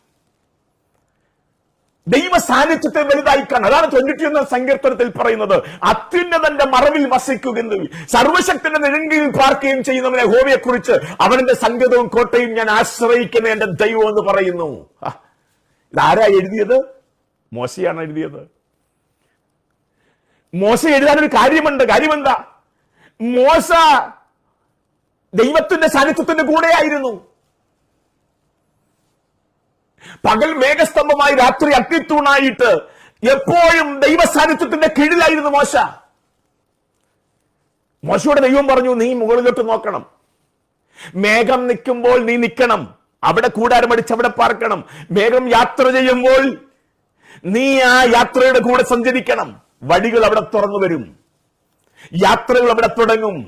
ദൈവ സാന്നിധ്യത്തെ വലുതായി കാണും. അതാണ് 21 സങ്കീർത്തനത്തിൽ പറയുന്നത്, അത്യുന്നതന്റെ മറവിൽ വസിക്കുകയും സർവശക്തന്റെ നിഴലിൽ പാർക്കുകയും ചെയ്യുന്നവനെ യഹോവയെ കുറിച്ച് അവന്റെ സങ്കേതവും കോട്ടയും ഞാൻ ആശ്രയിക്കുന്ന എന്റെ ദൈവം എന്ന് പറയുന്നു. ഇതാരാ എഴുതിയത്? മോശയാണ് എഴുതിയത്. മോശ എഴുതാനൊരു കാര്യമുണ്ട്. കാര്യമെന്താ? മോശ ദൈവത്തിന്റെ സാന്നിധ്യത്തിന്റെ കൂടെയായിരുന്നു. പകൽ മേഘസ്തംഭമായി, രാത്രി അഗ്നിത്തൂണായിട്ട് എപ്പോഴും ദൈവ സാന്നിധ്യത്തിന്റെ കീഴിലായിരുന്നു മോശ. മോശയോട് ദൈവം പറഞ്ഞു, നീ മുകളിലോട്ട് നോക്കണം. മേഘം നിൽക്കുമ്പോൾ നീ നിൽക്കണം, അവിടെ കൂടാരമടിച്ച് അവിടെ പാർക്കണം. മേഘം യാത്ര ചെയ്യുമ്പോൾ നീ ആ യാത്രയുടെ കൂടെ സഞ്ചരിക്കണം. വഴികൾ അവിടെ തുറന്നു വരും, യാത്രകൾ അവിടെ തുടങ്ങും,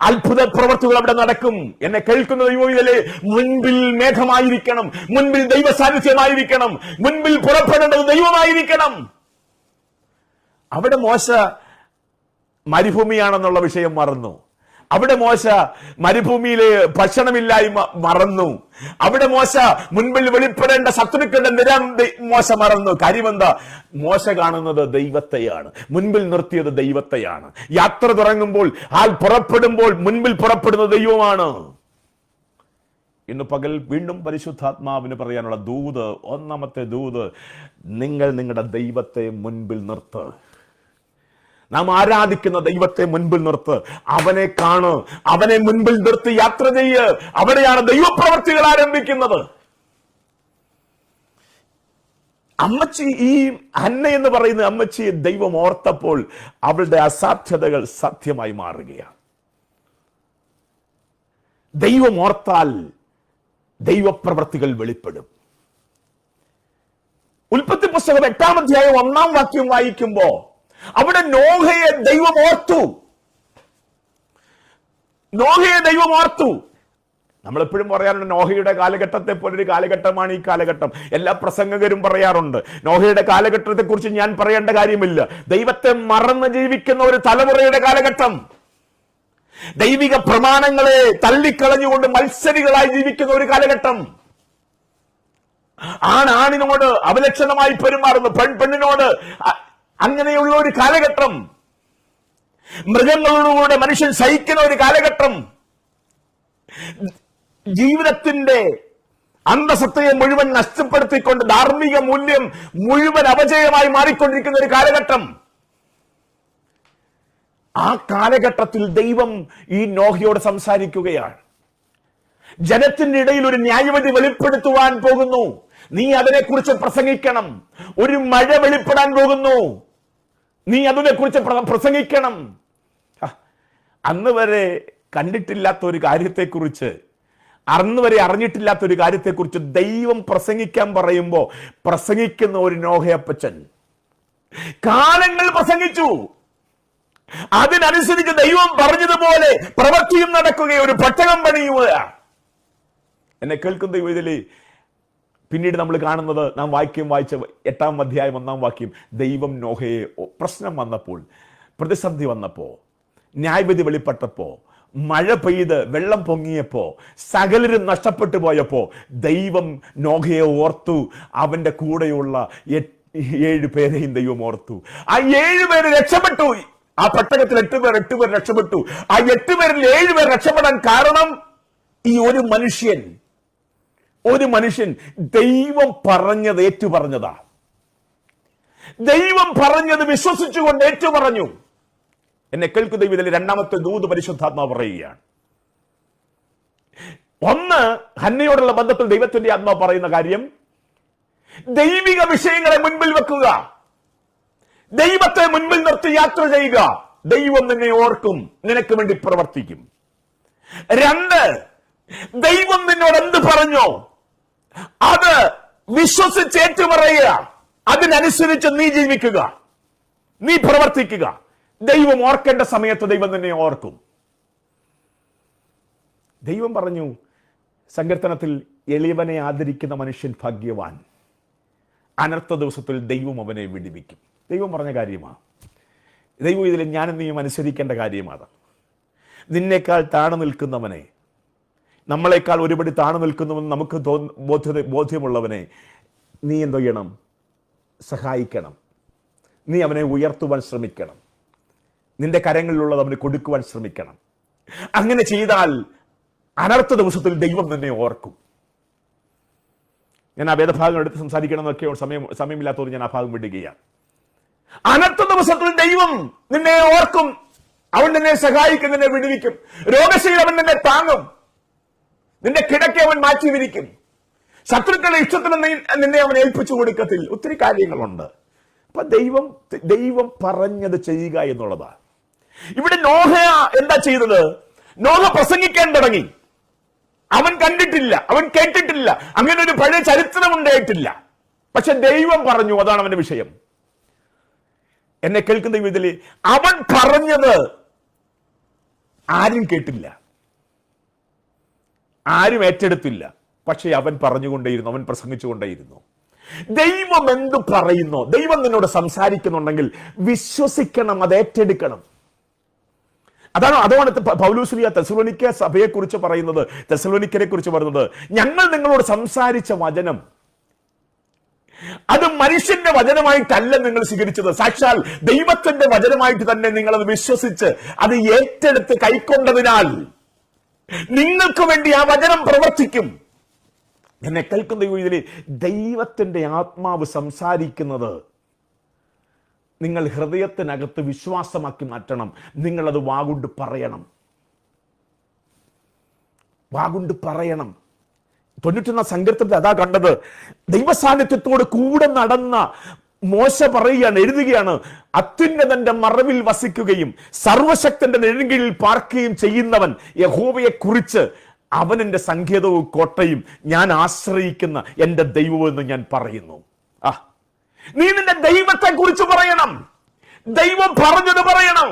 അത്ഭുത പ്രവർത്തികൾ അവിടെ നടക്കും. എന്നെ കേൾക്കുന്ന ദൈവമേ, മുൻപിൽ മേഘമായിരിക്കണം, മുൻപിൽ ദൈവ സാന്നിധ്യമായിരിക്കണം, മുൻപിൽ പുറപ്പെടേണ്ടത് ദൈവമായിരിക്കണം. അവിടെ മോശ മരുഭൂമിയാണെന്നുള്ള വിഷയം മറന്നു. അവിടെ മോശ മരുഭൂമിയിലെ ഭക്ഷണമില്ലായ്മ മറന്നു. അവിടെ മോശ മുൻപിൽ വെളിപ്പെടേണ്ട ശത്രുക്കളുടെ നിരം മോശ മറന്നു. കാര്യമെന്താ? മോശ കാണുന്നത് ദൈവത്തെയാണ്, മുൻപിൽ നിർത്തിയത് ദൈവത്തെയാണ്. യാത്ര തുടങ്ങുമ്പോൾ, ആൾ പുറപ്പെടുമ്പോൾ മുൻപിൽ പുറപ്പെടുന്നത് ദൈവമാണ്. ഇന്ന് പകൽ വീണ്ടും പരിശുദ്ധാത്മാവിന് പറയാനുള്ള ദൂത്, ഒന്നാമത്തെ ദൂത്, നിങ്ങൾ നിങ്ങളുടെ ദൈവത്തെ മുൻപിൽ നിർത്ത്. നാം ആരാധിക്കുന്ന ദൈവത്തെ മുൻപിൽ നിർത്ത്. അവനെ കാണ്, അവനെ മുൻപിൽ നിർത്തി യാത്ര ചെയ്യ്. അവിടെയാണ് ദൈവപ്രവർത്തികൾ ആരംഭിക്കുന്നത്. അമ്മച്ചി, ഈ ഹന്ന എന്ന് പറയുന്ന അമ്മച്ചിയെ ദൈവം ഓർത്തപ്പോൾ അവളുടെ അസാധ്യതകൾ സത്യമായി മാറുകയാണ്. ദൈവം ഓർത്താൽ ദൈവപ്രവർത്തികൾ വെളിപ്പെടും. ഉൽപ്പത്തി പുസ്തകം 8-ാം അധ്യായം 1-ാം വാക്യം വായിക്കുമ്പോ അവിടെ നോഹയെ ദൈവം ഓർത്തു. നോഹയെ ദൈവം ഓർത്തു. നമ്മളെപ്പോഴും പറയാറുണ്ട്, നോഹയുടെ കാലഘട്ടത്തെ പോലൊരു കാലഘട്ടമാണ് ഈ കാലഘട്ടം. എല്ലാ പ്രസംഗകരും പറയാറുണ്ട്. നോഹയുടെ കാലഘട്ടത്തെ കുറിച്ച് ഞാൻ പറയേണ്ട കാര്യമില്ല. ദൈവത്തെ മറന്ന് ജീവിക്കുന്ന ഒരു തലമുറയുടെ കാലഘട്ടം, ദൈവിക പ്രമാണങ്ങളെ തള്ളിക്കളഞ്ഞുകൊണ്ട് മത്സരികളായി ജീവിക്കുന്ന ഒരു കാലഘട്ടം, ആണിനോട് അവലക്ഷണമായി പെരുമാറുന്നു, പെണ്ണിനോട് അങ്ങനെയുള്ള ഒരു കാലഘട്ടം, മൃഗങ്ങളോടുകൂടെ മനുഷ്യൻ സഹിക്കുന്ന ഒരു കാലഘട്ടം, ജീവിതത്തിന്റെ അന്തസത്തയെ മുഴുവൻ നഷ്ടപ്പെടുത്തിക്കൊണ്ട് ധാർമ്മിക മൂല്യം മുഴുവൻ അപജയമായി മാറിക്കൊണ്ടിരിക്കുന്ന ഒരു കാലഘട്ടം. ആ കാലഘട്ടത്തിൽ ദൈവം ഈ നോഹയോട് സംസാരിക്കുകയാണ്. ജനത്തിന്റെ ഇടയിൽ ഒരു ന്യായവിധി വെളിപ്പെടുത്തുവാൻ പോകുന്നു. നീ അതിനെക്കുറിച്ച് പ്രസംഗിക്കണം. ഒരു മഴ വെളിപ്പെടാൻ പോകുന്നു, നീ അതിനെക്കുറിച്ച് പ്രസംഗിക്കണം. അന്ന് വരെ കണ്ടിട്ടില്ലാത്ത ഒരു കാര്യത്തെക്കുറിച്ച്, അന്ന് വരെ അറിഞ്ഞിട്ടില്ലാത്ത ഒരു കാര്യത്തെക്കുറിച്ച് ദൈവം പ്രസംഗിക്കാൻ പറയുമ്പോ പ്രസംഗിക്കുന്ന ഒരു നോഹയപ്പച്ചൻ കാലങ്ങൾ പ്രസംഗിച്ചു. അതിനനുസരിച്ച് ദൈവം പറഞ്ഞതുപോലെ പ്രവൃത്തിയും നടക്കുകയും ഒരു പട്ടണം പണിയുക. എന്നെ കേൾക്കുന്ന ദൈവത്തിലെ പിന്നീട് നമ്മൾ കാണുന്നത്, നാം വായിച്ച 8-ാം അധ്യായം 1-ാം വാക്യം, ദൈവം നോഹയെ പ്രശ്നം വന്നപ്പോൾ, പ്രതിസന്ധി വന്നപ്പോ, ന്യായവിധി വെളിപ്പെട്ടപ്പോ, മഴ പെയ്ത് വെള്ളം പൊങ്ങിയപ്പോ, സകലരും നഷ്ടപ്പെട്ടു പോയപ്പോ ദൈവം നോഹയെ ഓർത്തു. അവന്റെ കൂടെയുള്ള 7 പേരെയും ദൈവം ഓർത്തു. ആ 7 പേര് രക്ഷപ്പെട്ടു. ആ പെട്ടകത്തിൽ 8 പേർ രക്ഷപ്പെട്ടു. ആ 8 പേരിൽ 7 പേർ രക്ഷപ്പെടാൻ കാരണം ഈ ഒരു മനുഷ്യൻ ദൈവം പറഞ്ഞത് ഏറ്റുപറഞ്ഞതാ. ദൈവം പറഞ്ഞത് വിശ്വസിച്ചുകൊണ്ട് ഏറ്റുപറഞ്ഞു. എന്നെ കേൾക്കുന്ന ദൈവത്തിലെ രണ്ടാമത്തെ ദൂത് പരിശുദ്ധാത്മാവ് പറയുകയാണ്. ഒന്ന്, ഹന്നയോടുള്ള ബന്ധത്തിൽ ദൈവത്തിന്റെ ആത്മാവ് പറയുന്ന കാര്യം, ദൈവിക വിഷയങ്ങളെ മുൻപിൽ വെക്കുക, ദൈവത്തെ മുൻപിൽ നിർത്തി യാത്ര ചെയ്യുക. ദൈവം നിന്നെ ഓർക്കും, നിനക്ക് വേണ്ടി പ്രവർത്തിക്കും. 2, ദൈവം നിന്നോട് എന്ത് പറഞ്ഞോ അത് വിശ്വസിച്ച് ഏറ്റുപറയുക. അതിനനുസരിച്ച് നീ ജീവിക്കുക, നീ പ്രവർത്തിക്കുക. ദൈവം ഓർക്കേണ്ട സമയത്ത് ദൈവം നിന്നെ ഓർക്കും. ദൈവം പറഞ്ഞു സങ്കീർത്തനത്തിൽ എളിയവനെ ആദരിക്കുന്ന മനുഷ്യൻ ഭാഗ്യവാൻ. അനർത്ഥ ദിവസത്തിൽ ദൈവം അവനെ വിടുവിക്കും. ദൈവം പറഞ്ഞ കാര്യമാണ്. ദൈവം ഇതിൽ ഞാനും നീയും അനുസരിക്കേണ്ട കാര്യമാണ്. നിന്നേക്കാൾ താണു നിൽക്കുന്നവനെ, നമ്മളെക്കാൾ ഒരുപടി താണു നിൽക്കുന്നുവെന്ന് നമുക്ക് ബോധ്യമുള്ളവനെ നീ എന്ത് ചെയ്യണം? സഹായിക്കണം. നീ അവനെ ഉയർത്തുവാൻ ശ്രമിക്കണം. നിന്റെ കരങ്ങളിലുള്ളത് അവന് കൊടുക്കുവാൻ ശ്രമിക്കണം. അങ്ങനെ ചെയ്താൽ അനർത്ഥ ദിവസത്തിൽ ദൈവം നിന്നെ ഓർക്കും. ഞാൻ ആ വേദഭാഗം എടുത്ത് സംസാരിക്കണമെന്നൊക്കെ സമയമില്ലാത്തവർ ഞാൻ ആ ഭാഗം വിടുകയാണ്. അനർത്ഥ ദിവസത്തിൽ ദൈവം നിന്നെ ഓർക്കും. അവൻ നിന്നെ സഹായിക്കും, നിന്നെ വിടുവിക്കും. രോഗശീലം അവൻ നിന്നെ താങ്ങും. നിന്റെ കിടക്കെ അവൻ മാറ്റി വിരിക്കും. ശത്രുക്കളുടെ ഇഷ്ടത്തിന് നിന്നെ അവൻ ഏൽപ്പിച്ചു കൊടുക്കത്തില്ല. ഒത്തിരി കാര്യങ്ങളുണ്ട്. അപ്പൊ ദൈവം പറഞ്ഞത് ചെയ്യുക എന്നുള്ളതാണ്. ഇവിടെ നോഹ എന്താ ചെയ്തത്? നോഹ പ്രസംഗിക്കാൻ തുടങ്ങി. അവൻ കണ്ടിട്ടില്ല, അവൻ കേട്ടിട്ടില്ല, അങ്ങനെ ഒരു പഴയ ചരിത്രം ഉണ്ടായിട്ടില്ല. പക്ഷെ ദൈവം പറഞ്ഞു, അതാണ് അവന്റെ വിഷയം. എന്നെ കേൾക്കുന്ന ഇതിൽ അവൻ പറഞ്ഞത് ആരും കേട്ടില്ല, ആരും ഏറ്റെടുത്തില്ല. പക്ഷെ അവൻ പറഞ്ഞുകൊണ്ടേയിരുന്നു, അവൻ പ്രസംഗിച്ചുകൊണ്ടേയിരുന്നു. ദൈവം എന്തു പറയുന്നു, ദൈവം നിന്നോട് സംസാരിക്കുന്നുണ്ടെങ്കിൽ വിശ്വസിക്കണം, അത് ഏറ്റെടുക്കണം. അതുകൊണ്ട് പൗലോസ് തെസ്സലോനിക്ക സഭയെ കുറിച്ച് പറയുന്നത്, തെസ്സലോനിക്കരെ കുറിച്ച് പറയുന്നത്, ഞങ്ങൾ നിങ്ങളോട് സംസാരിച്ച വചനം അത് മനുഷ്യന്റെ വചനമായിട്ടല്ല നിങ്ങൾ സ്വീകരിച്ചത്, സാക്ഷാൽ ദൈവത്തിന്റെ വചനമായിട്ട് തന്നെ നിങ്ങൾ അത് വിശ്വസിച്ച് അത് ഏറ്റെടുത്ത് കൈക്കൊണ്ടതിനാൽ നിങ്ങൾക്ക് വേണ്ടി ആ വചനം പ്രവർത്തിക്കും. എന്നെ കേൾക്കുന്ന ഇതിൽ ദൈവത്തിന്റെ ആത്മാവ് സംസാരിക്കുന്നത് നിങ്ങൾ ഹൃദയത്തിനകത്ത് വിശ്വാസമാക്കി മാറ്റണം. നിങ്ങളത് വാഗുണ്ട് പറയണം, വാഗുണ്ട് പറയണം. 91 സങ്കീർത്തനത്തിൽ അതാ കണ്ടത്. ദൈവസാന്നിധ്യത്തോട് കൂടെ നടന്ന മോശ പറയുകയാണ്, എഴുതുകയാണ്, അത്യുന്നതന്റെ മറവിൽ വസിക്കുകയും സർവശക്തന്റെ നെടുങ്കീഴിൽ പാർക്കുകയും ചെയ്യുന്നവൻ യഹോവയെ കുറിച്ച് അവൻ എന്റെ സങ്കേതവും കോട്ടയും ഞാൻ ആശ്രയിക്കുന്ന എന്റെ ദൈവവും എന്ന് ഞാൻ പറയുന്നു. നീ നിന്റെ ദൈവത്തെ കുറിച്ച് പറയണം, ദൈവം പറഞ്ഞത് പറയണം.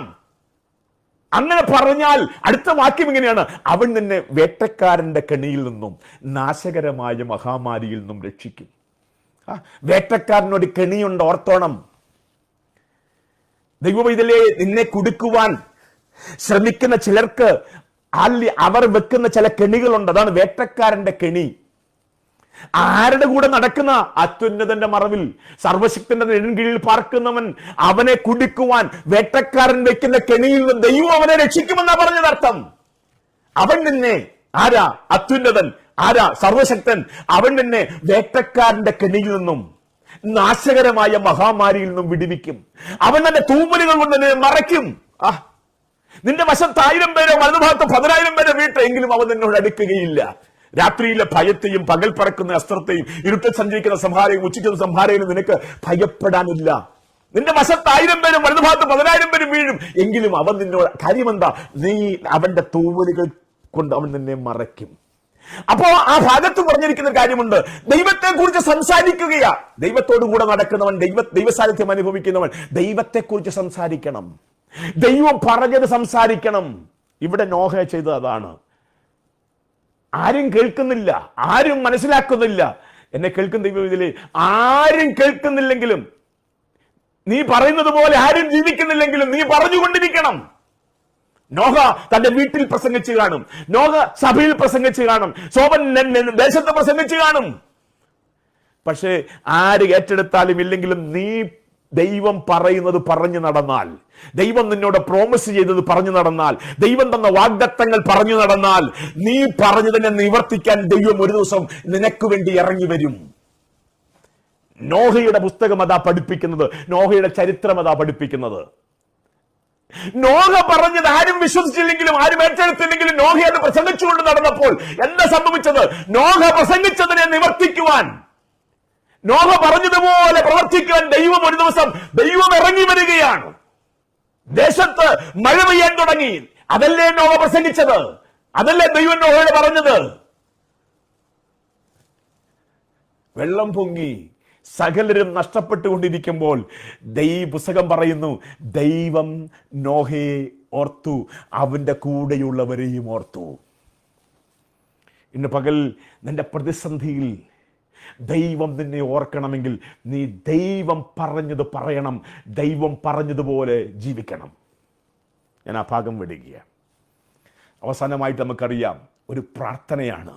അങ്ങനെ പറഞ്ഞാൽ അടുത്ത വാക്യം ഇങ്ങനെയാണ്, അവൻ നിന്നെ വേട്ടക്കാരന്റെ കെണിയിൽ നിന്നും നാശകരമായ മഹാമാരിയിൽ നിന്നും രക്ഷിക്കും. വേട്ടക്കാരനൊരു കെണിയുണ്ട്, ഓർത്തോണം. ദൈവവൈതലേ, നിന്നെ കുടുക്കുവാൻ ശ്രമിക്കുന്ന ചിലർക്ക് അവർ വെക്കുന്ന ചില കെണികളുണ്ട്. അതാണ് വേട്ടക്കാരന്റെ കെണി. ആരുടെ കൂടെ നടക്കുന്ന? അത്യുന്നതന്റെ മറവിൽ സർവശക്തന്റെ നെടുങ്കീഴിൽ പാർക്കുന്നവൻ അവനെ കുടിക്കുവാൻ വേട്ടക്കാരൻ വെക്കുന്ന കെണിയിൽ നിന്ന് ദൈവം അവനെ രക്ഷിക്കുമെന്നാ പറഞ്ഞതർത്ഥം. അവൻ നിന്നെ, ആരാ? അത്യുന്നതൻ. ആരാ? സർവശക്തൻ. അവൻ നിന്നെ വേട്ടക്കാരന്റെ കെണിയിൽ നിന്നും നാശകരമായ മഹാമാരിയിൽ നിന്നും വിടുവിക്കും. അവൻ തന്നെ തൂമലുകൾ കൊണ്ട് നിന്നെ മറയ്ക്കും. നിന്റെ വശത്ത് 1000 പേരോ വലതുഭാഗത്ത് 10,000 പേരെ വീട്ടെങ്കിലും അവൻ നിന്നോട് അടുക്കുകയില്ല. രാത്രിയിലെ ഭയത്തെയും പകൽ പറക്കുന്ന അസ്ത്രത്തെയും ഇരുട്ടിൽ സഞ്ചരിക്കുന്ന സംഹാരയും ഉച്ചയ്ക്കുന്ന സംഹാരയും നിനക്ക് ഭയപ്പെടാനില്ല. നിന്റെ വശത്ത് 1000 പേരും വലതുഭാഗത്ത് 10,000 പേരും വീഴും, എങ്കിലും അവൻ നിന്നോട്, കാര്യമെന്താ? നീ അവന്റെ തൂവലുകൾ കൊണ്ട് അവൻ നിന്നെ മറയ്ക്കും. അപ്പോ ആ ഭാഗത്ത് പറഞ്ഞിരിക്കുന്ന കാര്യമുണ്ട്, ദൈവത്തെ കുറിച്ച് സംസാരിക്കുകയാ. ദൈവത്തോടു കൂടെ നടക്കുന്നവൻ, ദൈവസാന്നിധ്യം അനുഭവിക്കുന്നവൻ ദൈവത്തെ കുറിച്ച് സംസാരിക്കണം, ദൈവം പറഞ്ഞത് സംസാരിക്കണം. ഇവിടെ നോഹ ചെയ്തത് അതാണ്. ആരും കേൾക്കുന്നില്ല, ആരും മനസ്സിലാക്കുന്നില്ല. എന്നെ കേൾക്കുന്ന ദൈവം ഇതിൽ ആരും കേൾക്കുന്നില്ലെങ്കിലും, നീ പറയുന്നത് പോലെ ആരും ജീവിക്കുന്നില്ലെങ്കിലും നീ പറഞ്ഞുകൊണ്ടിരിക്കണം. നോഹ തന്റെ വീട്ടിൽ പ്രസംഗിച്ച് കാണും, നോഹ സഭയിൽ പ്രസംഗിച്ച് കാണും, സോബൻ ദേശത്ത് പ്രസംഗിച്ച് കാണും. പക്ഷേ ആര് ഏറ്റെടുത്താലും ഇല്ലെങ്കിലും നീ ദൈവം പറയുന്നത് പറഞ്ഞു നടന്നാൽ, ദൈവം നിന്നോട് പ്രോമിസ് ചെയ്തത് പറഞ്ഞു നടന്നാൽ, ദൈവം തന്ന വാഗ്ദത്തങ്ങൾ പറഞ്ഞു നടന്നാൽ, നീ പറഞ്ഞതിനെ നിവർത്തിക്കാൻ ദൈവം ഒരു ദിവസം നിനക്ക് വേണ്ടി ഇറങ്ങി വരും. നോഹയുടെ പുസ്തകം അതാ പഠിപ്പിക്കുന്നത്, നോഹയുടെ ചരിത്രം അതാ പഠിപ്പിക്കുന്നത്. നോഹ പറഞ്ഞത് ആരും വിശ്വസിച്ചില്ലെങ്കിലും ആരും ഏറ്റെടുത്തില്ലെങ്കിലും നോഹ അത് പ്രസംഗിച്ചുകൊണ്ട് നടന്നപ്പോൾ എന്താ സംഭവിച്ചത്? നോഹ പ്രസംഗിച്ചതിനെ നിവർത്തിക്കുവാൻ, നോഹ പറഞ്ഞതുപോലെ പ്രവർത്തിക്കാൻ ദൈവം ഒരു ദിവസം ദൈവം ഇറങ്ങി വരികയാണ്. ദേശത്ത് മഴ പെയ്യാൻ തുടങ്ങി. അതല്ലേ നോഹ പ്രസംഗിച്ചത്? അതല്ലേ ദൈവം നോഹയോട് പറഞ്ഞത്? വെള്ളം പൊങ്ങി സകലരും നഷ്ടപ്പെട്ടുകൊണ്ടിരിക്കുമ്പോൾ പുസ്തകം പറയുന്നു, ദൈവം നോഹയെ ഓർത്തു, അവന്റെ കൂടെയുള്ളവരെയും ഓർത്തു. ഇന്ന് പകൽ നിന്റെ പ്രതിസന്ധിയിൽ ദൈവം നിന്നെ ഓർക്കണമെങ്കിൽ നീ ദൈവം പറഞ്ഞത് പറയണം, ദൈവം പറഞ്ഞതുപോലെ ജീവിക്കണം. ഞാൻ ആ ഭാഗം വിടുകയാണ്. അവസാനമായിട്ട് നമുക്കറിയാം, ഒരു പ്രാർത്ഥനയാണ്.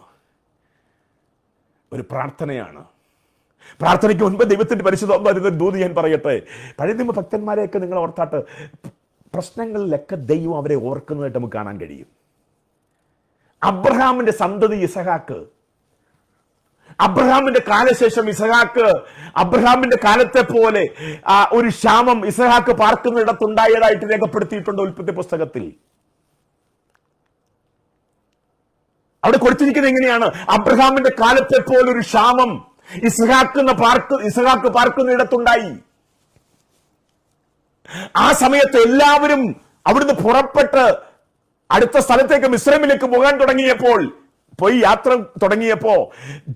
പ്രാർത്ഥനയ്ക്ക് മുൻപ് ദൈവത്തിന്റെ പരിശുദ്ധ ദൂത് ഞാൻ പറയട്ടെ. പഴയ നിയമ ഭക്തന്മാരെയൊക്കെ നിങ്ങൾ ഓർത്താട്ട് പ്രശ്നങ്ങളിലൊക്കെ ദൈവം അവരെ ഓർക്കുന്നതായിട്ട് നമുക്ക് കാണാൻ കഴിയും. അബ്രഹാമിന്റെ സന്തതി ഇസഹാക്ക്, അബ്രഹാമിന്റെ കാലശേഷം ഇസഹാക്ക് അബ്രഹാമിന്റെ കാലത്തെ പോലെ ഒരു ക്ഷാമം ഇസഹാക്ക് പാർക്കുന്നിടത്തുണ്ടായതായിട്ട് രേഖപ്പെടുത്തിയിട്ടുണ്ട് ഉൽപ്പത്തി പുസ്തകത്തിൽ. അവിടെ കൊടുത്തിരിക്കുന്നത് എങ്ങനെയാണ്? അബ്രഹാമിന്റെ കാലത്തെ പോലെ ഒരു ക്ഷാമം ഇസഹാക്ക് പാർക്കുന്നിടത്തുണ്ടായി. ആ സമയത്ത് എല്ലാവരും അവിടുന്ന് പുറപ്പെട്ട് അടുത്ത സ്ഥലത്തേക്ക് മിസ്രൈമിലേക്ക് പോകാൻ പോയി യാത്ര തുടങ്ങിയപ്പോ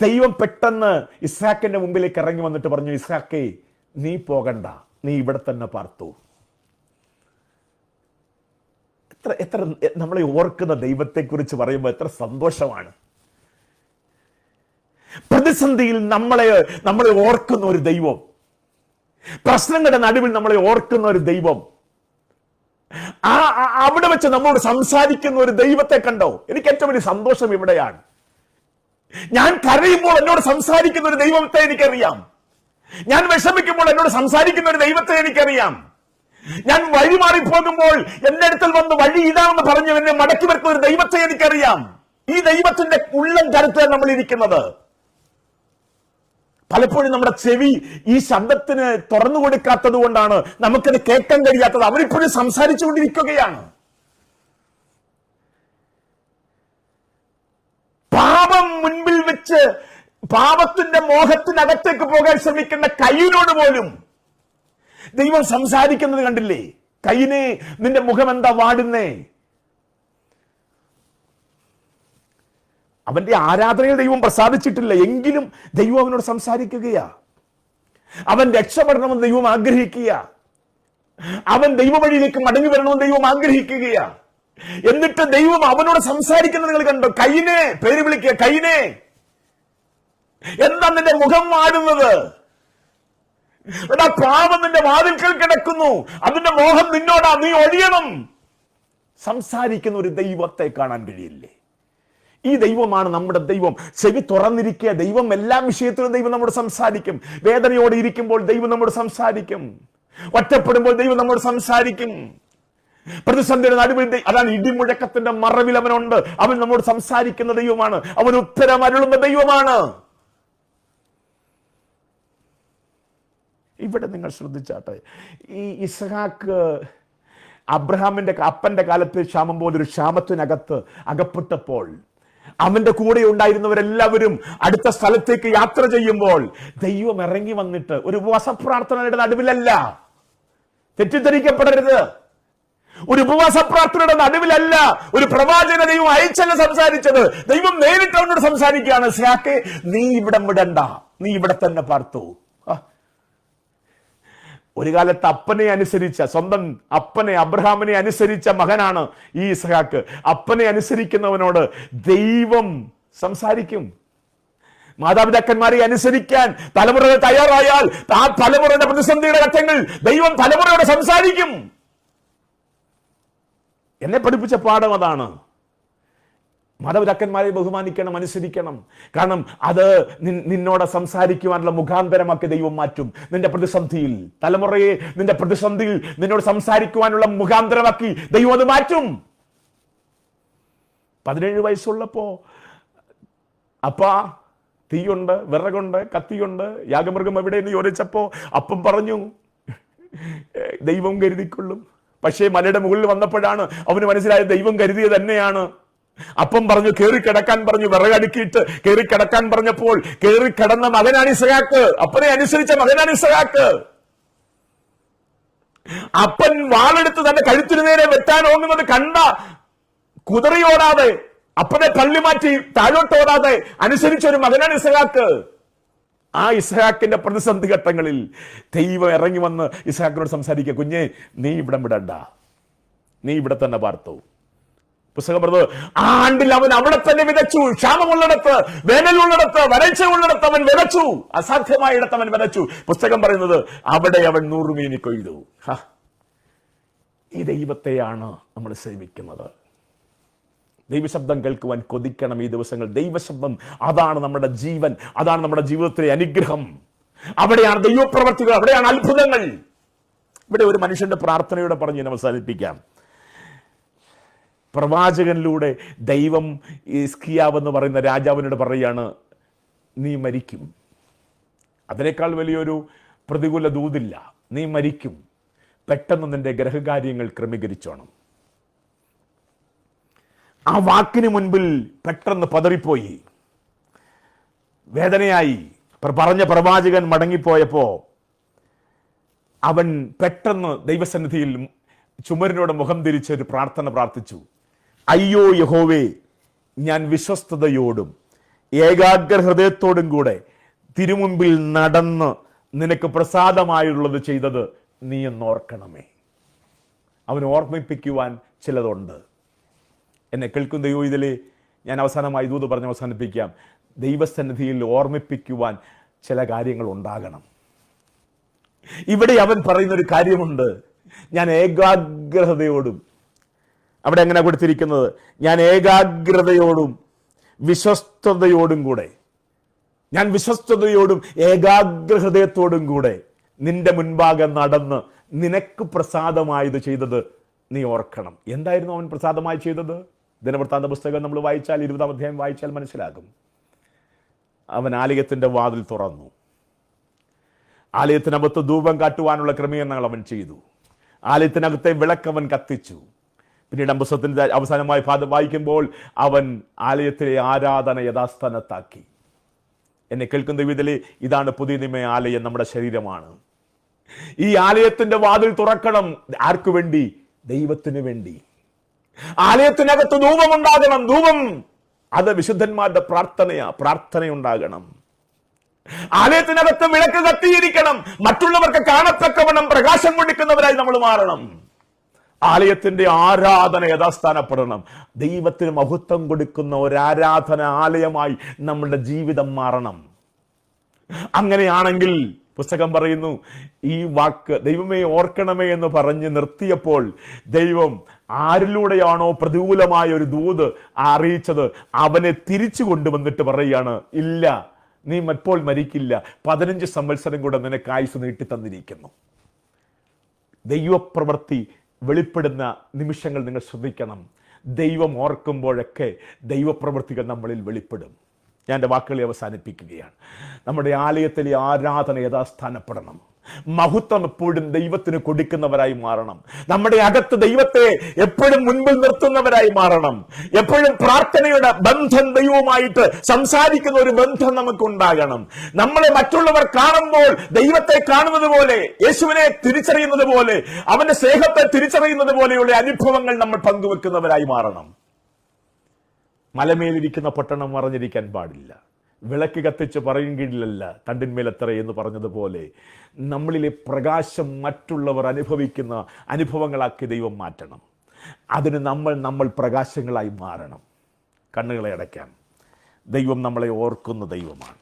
ദൈവം പെട്ടെന്ന് ഇസ്ഹാക്കിന്റെ മുമ്പിലേക്ക് ഇറങ്ങി വന്നിട്ട് പറഞ്ഞു, ഇസ്ഹാക്കേ, നീ പോകണ്ട, നീ ഇവിടെ തന്നെ പാർത്തു. എത്ര നമ്മളെ ഓർക്കുന്ന ദൈവത്തെക്കുറിച്ച് പറയുമ്പോൾ എത്ര സന്തോഷമാണ്. പ്രതിസന്ധിയിൽ നമ്മളെ ഓർക്കുന്ന ഒരു ദൈവം, പ്രശ്നങ്ങളുടെ നടുവിൽ നമ്മളെ ഓർക്കുന്ന ഒരു ദൈവം, അവിടെ വെച്ച് നമ്മളോട് സംസാരിക്കുന്ന ഒരു ദൈവത്തെ കണ്ടോ? എനിക്ക് ഏറ്റവും വലിയ സന്തോഷം ഇവിടെയാണ്. ഞാൻ കരയുമ്പോൾ എന്നോട് സംസാരിക്കുന്ന ഒരു ദൈവത്തെ എനിക്കറിയാം. ഞാൻ വിഷമിക്കുമ്പോൾ എന്നോട് സംസാരിക്കുന്ന ഒരു ദൈവത്തെ എനിക്കറിയാം. ഞാൻ വഴി മാറിപ്പോകുമ്പോൾ എന്റെ അടുത്തിൽ വന്ന് വഴി ഇതാണെന്ന് പറഞ്ഞു എന്നെ മടക്കി വരുന്ന ഒരു ദൈവത്തെ എനിക്കറിയാം. ഈ ദൈവത്തിന്റെ ഉള്ളം കരുത്ത് നമ്മൾ ഇരിക്കുന്നത്. പലപ്പോഴും നമ്മുടെ ചെവി ഈ ശബ്ദത്തിന് തുറന്നു കൊടുക്കാത്തത് കൊണ്ടാണ് നമുക്കത് കേൾക്കാൻ കഴിയാത്തത്. അവരിപ്പോഴും സംസാരിച്ചുകൊണ്ടിരിക്കുകയാണ്. പാപം മുൻപിൽ വെച്ച് പാപത്തിന്റെ മോഹത്തിനകത്തേക്ക് പോകാൻ ശ്രമിക്കുന്ന കയ്യിനോട് പോലും ദൈവം സംസാരിക്കുന്നത് കണ്ടില്ലേ? കയ്യിനെ, നിന്റെ മുഖം എന്താ വാടുന്നേ? അവന്റെ ആരാധനയിൽ ദൈവം പ്രസാദിച്ചിട്ടില്ല, എങ്കിലും ദൈവം അവനോട് സംസാരിക്കുകയാ. അവൻ രക്ഷപ്പെടണമെന്ന് ദൈവം ആഗ്രഹിക്കുക. അവൻ ദൈവവഴിയിലേക്ക് മടങ്ങി വരണമെന്ന് ദൈവം ആഗ്രഹിക്കുകയാ. എന്നിട്ട് ദൈവം അവനോട് സംസാരിക്കുന്നത് നിങ്ങൾ കണ്ടോ? കയ്യിനെ പേര് വിളിക്കുക. കയ്യിനെ, എന്താ നിന്റെ മുഖം വാടുന്നത്? എടാ, പാപം നിന്റെ വാതിൽക്കൽ കിടക്കുന്നു, അതിന്റെ മോഹം നിന്നോടാ, നീ ഒഴിയണം. സംസാരിക്കുന്ന ഒരു ദൈവത്തെ കാണാൻ കഴിയില്ലേ? ഈ ദൈവമാണ് നമ്മുടെ ദൈവം. ചെവി തുറന്നിരിക്കുക. ദൈവം എല്ലാ വിഷയത്തിലും ദൈവം നമ്മോട് സംസാരിക്കും. വേദനയോടെ ഇരിക്കുമ്പോൾ ദൈവം നമ്മോട് സംസാരിക്കും. ഒറ്റപ്പെടുമ്പോൾ ദൈവം നമ്മോട് സംസാരിക്കും. പ്രതിസന്ധിയുടെ നടുവിൽ, അതാണ് ഇടിമുഴക്കത്തിന്റെ മറവിൽ അവനുണ്ട്. അവൻ നമ്മോട് സംസാരിക്കുന്ന ദൈവമാണ്. അവൻ ഉത്തരം അരുളുന്ന ദൈവമാണ്. ഇവിടെ നിങ്ങൾ ശ്രദ്ധിച്ചാട്ടെ, ഈ ഇസ്ഹാക്ക് അബ്രഹാമിന്റെ അപ്പന്റെ കാലത്ത് ക്ഷാമം പോലെ ഒരു ക്ഷാമത്തിനകത്ത് അകപ്പെട്ടപ്പോൾ അവന്റെ കൂടെ ഉണ്ടായിരുന്നവരെല്ലാവരും അടുത്ത സ്ഥലത്തേക്ക് യാത്ര ചെയ്യുമ്പോൾ ദൈവം ഇറങ്ങി വന്നിട്ട് ഒരു ഉപവാസ പ്രാർത്ഥനയുടെ നടുവിലല്ല, തെറ്റിദ്ധരിക്കപ്പെടരുത്, ഒരു ഉപവാസ പ്രാർത്ഥനയുടെ നടുവിലല്ല, ഒരു പ്രവാചകനെ ദൈവം അയച്ചല്ല സംസാരിച്ചത്. ദൈവം നേരിട്ട് അവനോട് സംസാരിക്കുകയാണ്, ഇസ്ഹാക്കേ, നീ ഇവിടെ വിടണ്ട, നീ ഇവിടെ തന്നെ പാർത്തു. ഒരു കാലത്ത് അപ്പനെ അനുസരിച്ച, സ്വന്തം അപ്പനെ അബ്രഹാമിനെ അനുസരിച്ച മകനാണ് ഈ ഇസ്ഹാക്ക്. അപ്പനെ അനുസരിക്കുന്നവനോട് ദൈവം സംസാരിക്കും. മാതാപിതാക്കന്മാരെ അനുസരിക്കാൻ തലമുറകൾ തയ്യാറായാൽ ആ തലമുറയുടെ പ്രതിസന്ധിയുടെ ഘട്ടങ്ങൾ ദൈവം തലമുറയോട് സംസാരിക്കും. എന്നെ പഠിപ്പിച്ച പാഠം അതാണ്. മാതാപിതാക്കന്മാരെ ബഹുമാനിക്കണം, അനുസരിക്കണം. കാരണം അത് നിന്നോട് സംസാരിക്കുവാനുള്ള മുഖാന്തരമാക്കി ദൈവം മാറ്റും. നിന്റെ പ്രതിസന്ധിയിൽ, തലമുറയെ നിന്റെ പ്രതിസന്ധിയിൽ നിന്നോട് സംസാരിക്കുവാനുള്ള മുഖാന്തരമാക്കി ദൈവം അത് മാറ്റും. 17 വയസ്സുള്ളപ്പോ അപ്പാ, തീയുണ്ട്, വിറകുണ്ട്, കത്തിയുണ്ട്, യാഗമൃഗം എവിടെയെന്ന് ചോദിച്ചപ്പോ അപ്പം പറഞ്ഞു, ദൈവം കരുതിക്കൊള്ളും. പക്ഷേ മലയുടെ മുകളിൽ വന്നപ്പോഴാണ് അവന് മനസ്സിലായത് ദൈവം കരുതിയത് തന്നെയാണ്. അപ്പം പറഞ്ഞു, കേറിക്കിടക്കാൻ പറഞ്ഞു, വിറകടുക്കിയിട്ട് കേറിക്കിടക്കാൻ പറഞ്ഞപ്പോൾ കേറിക്കിടന്ന മകനാണ് ഇസ്ഹാക്ക്. അപ്പനെ അനുസരിച്ച മകനാണ് ഇസ്ഹാക്ക്. അപ്പൻ വാളെടുത്ത് തന്റെ കഴുത്തിന് നേരെ വെട്ടാൻ ഓങ്ങുന്നത് കണ്ട കുതിറിയോടാതെ, അപ്പനെ തള്ളിമാറ്റി താഴോട്ടോടാതെ അനുസരിച്ച ഒരു മകനാണ് ഇസ്ഹാക്ക്. ആ ഇസ്ഹാക്കിന്റെ പ്രതിസന്ധി ഘട്ടങ്ങളിൽ ദൈവം ഇറങ്ങി വന്ന് ഇസ്ഹാക്കിനോട് സംസാരിക്കുക, കുഞ്ഞെ, നീ ഇവിടെ വിടണ്ട, നീ ഇവിടെ തന്നെ പാർത്തു. പുസ്തകം പറഞ്ഞത് ആ ആണ്ടിൽ അവൻ അവിടെ തന്നെ വിതച്ചു. ക്ഷാമമുള്ളിടത്ത്, വേനലുള്ളിടത്ത്, വരൾച്ച ഉള്ളിടത്ത് അവൻ വിതച്ചു. അസാധ്യമായ ഇടത്ത് അവൻ വിതച്ചു. പുസ്തകം പറയുന്നത് അവിടെ അവൻ 100 മീനി കൊയ്തു. ഈ ദൈവത്തെയാണ് നമ്മൾ സേവിക്കുന്നത്. ദൈവശബ്ദം കേൾക്കുവാൻ കൊതിക്കണം ഈ ദിവസങ്ങൾ. ദൈവശബ്ദം അതാണ് നമ്മുടെ ജീവൻ, അതാണ് നമ്മുടെ ജീവിതത്തിലെ അനുഗ്രഹം. അവിടെയാണ് ദൈവപ്രവർത്തികൾ, അവിടെയാണ് അത്ഭുതങ്ങൾ. ഇവിടെ ഒരു മനുഷ്യന്റെ പ്രാർത്ഥനയോടെ പറഞ്ഞ് ഞാൻ അവസാനിപ്പിക്കാം. പ്രവാചകനിലൂടെ ദൈവം ഹിസ്കിയാവെന്ന് പറയുന്ന രാജാവിനോട് പറയുകയാണ്, നീ മരിക്കും. അതിനേക്കാൾ വലിയൊരു പ്രതികൂല ദൂതില്ല. നീ മരിക്കും, പെട്ടെന്ന് നിന്റെ ഗ്രഹകാര്യങ്ങൾ ക്രമീകരിച്ചോണം. ആ വാക്കിന് മുൻപിൽ പെട്ടെന്ന് പതറിപ്പോയി, വേദനയായി. പറഞ്ഞ പ്രവാചകൻ മടങ്ങിപ്പോയപ്പോ അവൻ പെട്ടെന്ന് ദൈവസന്നിധിയിൽ ചുമരിനോട് മുഖം തിരിച്ച് ഒരു പ്രാർത്ഥന പ്രാർത്ഥിച്ചു. അയ്യോ യഹോവേ, ഞാൻ വിശ്വസ്തയോടും ഏകാഗ്ര ഹൃദയത്തോടും കൂടെ തിരുമുമ്പിൽ നടന്ന് നിനക്ക് പ്രസാദമായുള്ളത് ചെയ്തത് നീ എന്നോർക്കണമേ. അവൻ ഓർമ്മിപ്പിക്കുവാൻ ചിലതുണ്ട്. എന്നെ കേൾക്കുന്ന ദൈവം, ഇതിലെ ഞാൻ അവസാനമായി ദൂത് പറഞ്ഞ് അവസാനിപ്പിക്കാം. ദൈവസന്നിധിയിൽ ഓർമ്മിപ്പിക്കുവാൻ ചില കാര്യങ്ങൾ ഉണ്ടാകണം. ഇവിടെ അവൻ പറയുന്നൊരു കാര്യമുണ്ട്, ഞാൻ ഏകാഗ്രതയോടും, അവിടെ എങ്ങനെ കൊടുത്തിരിക്കുന്നത്, ഞാൻ ഏകാഗ്രതയോടും വിശ്വസ്തയോടും കൂടെ, ഞാൻ വിശ്വസ്തയോടും ഏകാഗ്രഹൃദയത്തോടും കൂടെ നിന്റെ മുൻപാകെ നടന്ന് നിനക്ക് പ്രസാദമായത് ചെയ്തത് നീ ഓർക്കണം. എന്തായിരുന്നു അവൻ പ്രസാദമായി ചെയ്തത്? ദിനവൃത്താന്ത പുസ്തകം നമ്മൾ വായിച്ചാൽ 20-ാം അധ്യായം വായിച്ചാൽ മനസ്സിലാകും. അവൻ ആലയത്തിന്റെ വാതിൽ തുറന്നു. ആലയത്തിനകത്ത് ധൂപം കാട്ടുവാനുള്ള ക്രമീകരണങ്ങൾ അവൻ ചെയ്തു. ആലയത്തിനകത്തെ വിളക്കവൻ കത്തിച്ചു. പിന്നീട് പുസ്തകത്തിന്റെ അവസാനമായി ഭാഗം വായിക്കുമ്പോൾ അവൻ ആലയത്തിലെ ആരാധന യഥാസ്ഥാനത്താക്കി. എന്നെ കേൾക്കുന്ന വിധത്തിലെ ഇതാണ് പുതിയ നിയമ ആലയം, നമ്മുടെ ശരീരമാണ്. ഈ ആലയത്തിന്റെ വാതിൽ തുറക്കണം. ആർക്കു വേണ്ടി? ദൈവത്തിന് വേണ്ടി. ആലയത്തിനകത്ത് ധൂപമുണ്ടാകണം. ധൂപം അത് വിശുദ്ധന്മാരുടെ പ്രാർത്ഥനയുണ്ടാകണം. ആലയത്തിനകത്ത് വിളക്ക് കത്തിയിരിക്കണം. മറ്റുള്ളവർക്ക് കാണത്തക്കവണ്ണം പ്രകാശം കൊടുക്കുന്നവരായി നമ്മൾ മാറണം. ആലയത്തിന്റെ ആരാധന യഥാസ്ഥാനപ്പെടണം. ദൈവത്തിന് മഹത്വം കൊടുക്കുന്ന ഒരു ആരാധന ആലയമായി നമ്മുടെ ജീവിതം മാറണം. അങ്ങനെയാണെങ്കിൽ പുസ്തകം പറയുന്നു, ഈ വാക്ക് ദൈവമേ ഓർക്കണമേ എന്ന് പറഞ്ഞ് നിർത്തിയപ്പോൾ ദൈവം ആരിലൂടെയാണോ പ്രതികൂലമായ ഒരു ദൂത് അറിയിച്ചത് അവനെ തിരിച്ചു കൊണ്ടുവന്നിട്ട് പറയുകയാണ്, ഇല്ല, നീ ഇപ്പോൾ മരിക്കില്ല, 15 സംവത്സരം കൂടെ നിനക്ക് ആയുസ് നീട്ടി തന്നിരിക്കുന്നു. ദൈവപ്രവൃത്തി വെളിപ്പെടുന്ന നിമിഷങ്ങൾ നിങ്ങൾ ശ്രദ്ധിക്കണം. ദൈവം ഓർക്കുമ്പോഴൊക്കെ ദൈവപ്രവൃത്തികൾ നമ്മളിൽ വെളിപ്പെടും. ഞാൻ എൻ്റെ വാക്കുകളെ അവസാനിപ്പിക്കുകയാണ്. നമ്മുടെ ആലയത്തിലെ ആരാധന യഥാസ്ഥാനപ്പെടണം. മഹത്വം എപ്പോഴും ദൈവത്തിന് കൊടുക്കുന്നവരായി മാറണം. നമ്മുടെ അകത്ത് ദൈവത്തെ എപ്പോഴും മുൻപിൽ നിർത്തുന്നവരായി മാറണം. എപ്പോഴും പ്രാർത്ഥനയുടെ ബന്ധം ദൈവവുമായിട്ട് സംസാരിക്കുന്ന ഒരു ബന്ധം നമുക്കുണ്ടാകണം. നമ്മളെ മറ്റുള്ളവർ കാണുമ്പോൾ ദൈവത്തെ കാണുന്നത് പോലെ, യേശുവിനെ തിരിച്ചറിയുന്നത് പോലെ, അവന്റെ സ്നേഹത്തെ തിരിച്ചറിയുന്നത് പോലെയുള്ള അനുഭവങ്ങൾ നമ്മൾ പങ്കുവെക്കുന്നവരായി മാറണം. മലമേലിരിക്കുന്ന പട്ടണം മറഞ്ഞിരിക്കാൻ പാടില്ല. വിളക്ക് കത്തിച്ച് പറയും കീഴിലല്ല തണ്ടിന്മേൽ എത്ര എന്ന് പറഞ്ഞതുപോലെ നമ്മളിലെ പ്രകാശം മറ്റുള്ളവർ അനുഭവിക്കുന്ന അനുഭവങ്ങളാക്കി ദൈവം മാറ്റണം. അതിന് നമ്മൾ പ്രകാശങ്ങളായി മാറണം. കണ്ണുകളെ അടയ്ക്കാം. ദൈവം നമ്മളെ ഓർക്കുന്ന ദൈവമാണ്.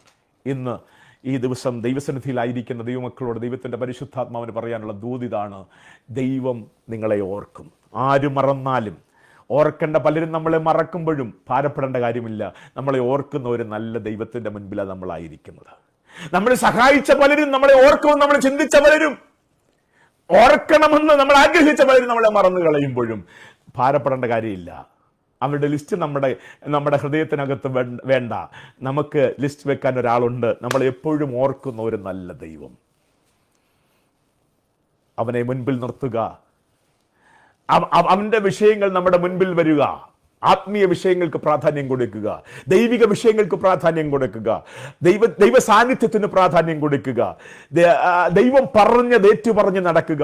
ഇന്ന് ഈ ദിവസം ദൈവസന്നിധിയിലായിരിക്കുന്ന ദൈവമക്കളോട് ദൈവത്തിൻ്റെ പരിശുദ്ധാത്മാവിന് പറയാനുള്ള ദൂതിതാണ്, ദൈവം നിങ്ങളെ ഓർക്കും. ആര് മറന്നാലും ഓർക്കേണ്ട പലരും നമ്മളെ മറക്കുമ്പോഴും ഭാരപ്പെടേണ്ട കാര്യമില്ല. നമ്മളെ ഓർക്കുന്ന ഒരു നല്ല ദൈവത്തിന്റെ മുൻപിലാണ് നമ്മളായിരിക്കുന്നത്. നമ്മളെ സഹായിച്ച പലരും നമ്മളെ ഓർക്കുമെന്ന് നമ്മൾ ചിന്തിച്ച പലരും, ഓർക്കണമെന്ന് നമ്മൾ ആഗ്രഹിച്ച പലരും നമ്മളെ മറന്നു കളയുമ്പോഴും ഭാരപ്പെടേണ്ട കാര്യമില്ല. അവരുടെ ലിസ്റ്റ് നമ്മുടെ ഹൃദയത്തിനകത്ത് വേണ്ട. നമുക്ക് ലിസ്റ്റ് വെക്കാൻ ഒരാളുണ്ട്. നമ്മളെ എപ്പോഴും ഓർക്കുന്ന ഒരു നല്ല ദൈവം. അവനെ മുൻപിൽ നിർത്തുക. അവന്റെ വിഷയങ്ങൾ നമ്മുടെ മുൻപിൽ വരിക. ആത്മീയ വിഷയങ്ങൾക്ക് പ്രാധാന്യം കൊടുക്കുക, ദൈവിക വിഷയങ്ങൾക്ക് പ്രാധാന്യം കൊടുക്കുക, ദൈവ സാന്നിധ്യത്തിന് പ്രാധാന്യം കൊടുക്കുക, ദൈവം പറഞ്ഞത് ഏറ്റുപറഞ്ഞ് നടക്കുക.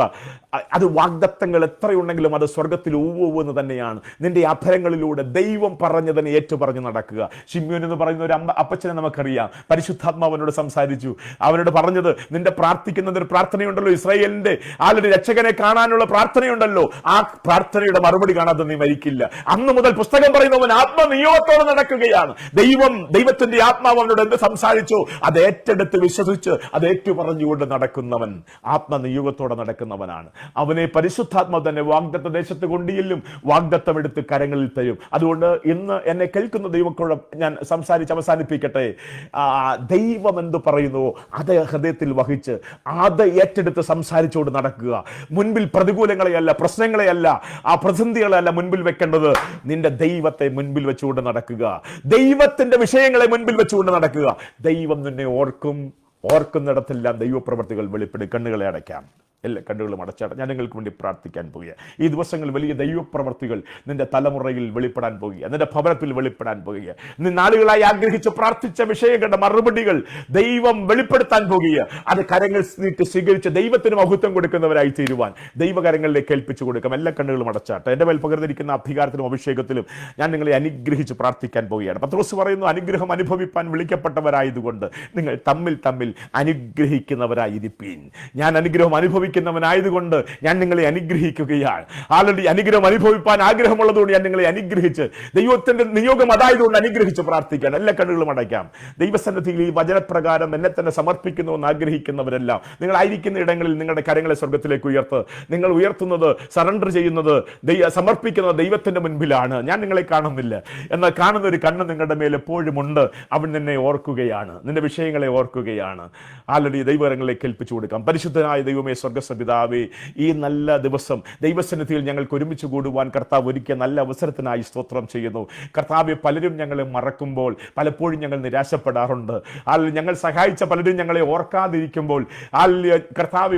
അത് വാഗ്ദത്തങ്ങൾ എത്രയുണ്ടെങ്കിലും അത് സ്വർഗത്തിൽ ഊവൂ എന്ന് തന്നെയാണ്. നിന്റെ അധരങ്ങളിലൂടെ ദൈവം പറഞ്ഞതിനെ ഏറ്റുപറഞ്ഞ് നടക്കുക. ശിമ്യോൻ എന്ന് പറയുന്ന ഒരു അപ്പച്ചനെ നമുക്കറിയാം. പരിശുദ്ധാത്മാവനോട് സംസാരിച്ചു. അവരോട് പറഞ്ഞത്, നിന്റെ പ്രാർത്ഥിക്കുന്നതിന് പ്രാർത്ഥനയുണ്ടല്ലോ, ഇസ്രായേലിന്റെ ആളുടെ രക്ഷകനെ കാണാനുള്ള പ്രാർത്ഥനയുണ്ടല്ലോ, ആ പ്രാർത്ഥനയുടെ മറുപടി കാണാതെ നീ മരിക്കില്ല. അന്ന് മുതൽ പുസ്തകം പറയുന്നവൻ ആത്മനിയോഗത്തോടെ നടക്കുകയാണ്. ദൈവത്തിന്റെ ആത്മാവ് അവനോട് എന്ത് സംസാരിച്ചു അത് ഏറ്റെടുത്ത് വിശ്വസിച്ച് അത് ഏറ്റുപറഞ്ഞുകൊണ്ട് നടക്കുന്നവൻ ആത്മനിയോഗത്തോടെ നടക്കുന്നവനാണ്. അവനെ പരിശുദ്ധാത്മാവ് തന്നെ വാഗ്ദത്ത ദേശത്ത് കൊണ്ടില്ലും വാഗ്ദത്തം എടുത്ത് കരങ്ങളിൽ തരും. അതുകൊണ്ട് ഇന്ന് എന്നെ കേൾക്കുന്ന ദൈവത്തോട് ഞാൻ സംസാരിച്ച് അവസാനിപ്പിക്കട്ടെ. ദൈവം എന്ത് പറയുന്നു അത് ഹൃദയത്തിൽ വഹിച്ച് അത് ഏറ്റെടുത്ത് സംസാരിച്ചുകൊണ്ട് നടക്കുക. മുൻപിൽ പ്രതികൂലങ്ങളെയല്ല, പ്രശ്നങ്ങളെയല്ല, ആ പ്രതിസന്ധികളെയല്ല മുൻപിൽ വെക്കേണ്ടത്. നിന്റെ ദൈവത്തെ മുൻപിൽ വെച്ചുകൊണ്ട് നടക്കുക. ദൈവത്തിന്റെ വിഷയങ്ങളെ മുൻപിൽ വെച്ചുകൊണ്ട് നടക്കുക. ദൈവം നിന്നെ ഓർക്കുന്നിടത്തെല്ലാം ദൈവപ്രവർത്തികൾ വെളിപ്പെടും. കണ്ണുകളെ അടയ്ക്കാം, എല്ലാ കണ്ണുകളും അടച്ചാട. ഞാൻ നിങ്ങൾക്ക് വേണ്ടി പ്രാർത്ഥിക്കാൻ പോകുക. ഈ ദിവസങ്ങൾ വലിയ ദൈവപ്രവർത്തികൾ നിന്റെ തലമുറയിൽ വെളിപ്പെടാൻ പോകുക, നിന്റെ ഭവനത്തിൽ വെളിപ്പെടാൻ പോകുക. നീ നാളുകളായി ആഗ്രഹിച്ച് പ്രാർത്ഥിച്ച വിഷയങ്ങളുടെ മറുപടികൾ ദൈവം വെളിപ്പെടുത്താൻ പോകുക. അത് കരങ്ങൾ നീട്ടി സ്വീകരിച്ച് ദൈവത്തിന് മഹത്വം കൊടുക്കുന്നവരായി തീരുവാൻ ദൈവകരങ്ങളിലേക്ക് ഏൽപ്പിച്ചു കൊടുക്കാം. എല്ലാ കണ്ണുകളും അടച്ചാട്ടെ. എൻ്റെ മേൽ പകർന്നിരിക്കുന്ന അധികാരത്തിലും അഭിഷേകത്തിലും ഞാൻ നിങ്ങളെ അനുഗ്രഹിച്ച് പ്രാർത്ഥിക്കാൻ പോവുകയാണ്. പത്രോസ് പറയുന്നു, അനുഗ്രഹം അനുഭവിപ്പാൻ വിളിക്കപ്പെട്ടവരായതുകൊണ്ട് നിങ്ങൾ തമ്മിൽ അനുഗ്രഹിക്കുന്നവരായിരിപ്പീൻ. ഞാൻ അനുഗ്രഹം അനുഭവിക്കുന്നവനായതുകൊണ്ട് ഞാൻ നിങ്ങളെ അനുഗ്രഹിക്കുകയാണ്. ആൾറെഡി അനുഗ്രഹം അനുഭവിപ്പാൻ ആഗ്രഹമുള്ളതുകൊണ്ട് ഞാൻ നിങ്ങളെ അനുഗ്രഹിച്ച്, ദൈവത്തിന്റെ നിയോഗം അതായതുകൊണ്ട് അനുഗ്രഹിച്ച് പ്രാർത്ഥിക്കുകയാണ്. എല്ലാ കണ്ണുകളും അടയ്ക്കാം. ദൈവസന്നിധിയിൽ ഈ വചനപ്രകാരം എന്നെ തന്നെ സമർപ്പിക്കുന്നുവെന്ന് ആഗ്രഹിക്കുന്നവരെല്ലാം നിങ്ങളായിരിക്കുന്ന ഇടങ്ങളിൽ നിങ്ങളുടെ കരങ്ങളെ സ്വർഗത്തിലേക്ക് ഉയർത്ത്. നിങ്ങൾ ഉയർത്തുന്നത്, സറണ്ടർ ചെയ്യുന്നത്, സമർപ്പിക്കുന്നത് ദൈവത്തിന്റെ മുൻപിലാണ്. ഞാൻ നിങ്ങളെ കാണുന്നില്ല, എന്നാൽ കാണുന്ന ഒരു കണ്ണ് നിങ്ങളുടെ മേൽ എപ്പോഴും ഉണ്ട്. അവൻ നിന്നെ ഓർക്കുകയാണ്, നിന്റെ വിഷയങ്ങളെ ഓർക്കുകയാണ്. ആൾറെഡി ദൈവകരങ്ങളിലേക്ക് ഏൽപ്പിച്ചു കൊടുക്കാം. പരിശുദ്ധനായ ദൈവമേ, സ്വർഗ്ഗപിതാവേ, ഈ നല്ല ദിവസം ദൈവസന്നിധിയിൽ ഞങ്ങൾക്ക് ഒരുമിച്ച് കൂടുവാൻ കർത്താവ് ഒരുക്കിയ നല്ല അവസരത്തിനായി സ്തോത്രം ചെയ്യുന്നു. കർത്താവെ, പലരും ഞങ്ങളെ മറക്കുമ്പോൾ പലപ്പോഴും ഞങ്ങൾ നിരാശപ്പെടാറുണ്ട്. ഞങ്ങൾ സഹായിച്ച പലരും ഞങ്ങളെ ഓർക്കാതിരിക്കുമ്പോൾ കർത്താവെ,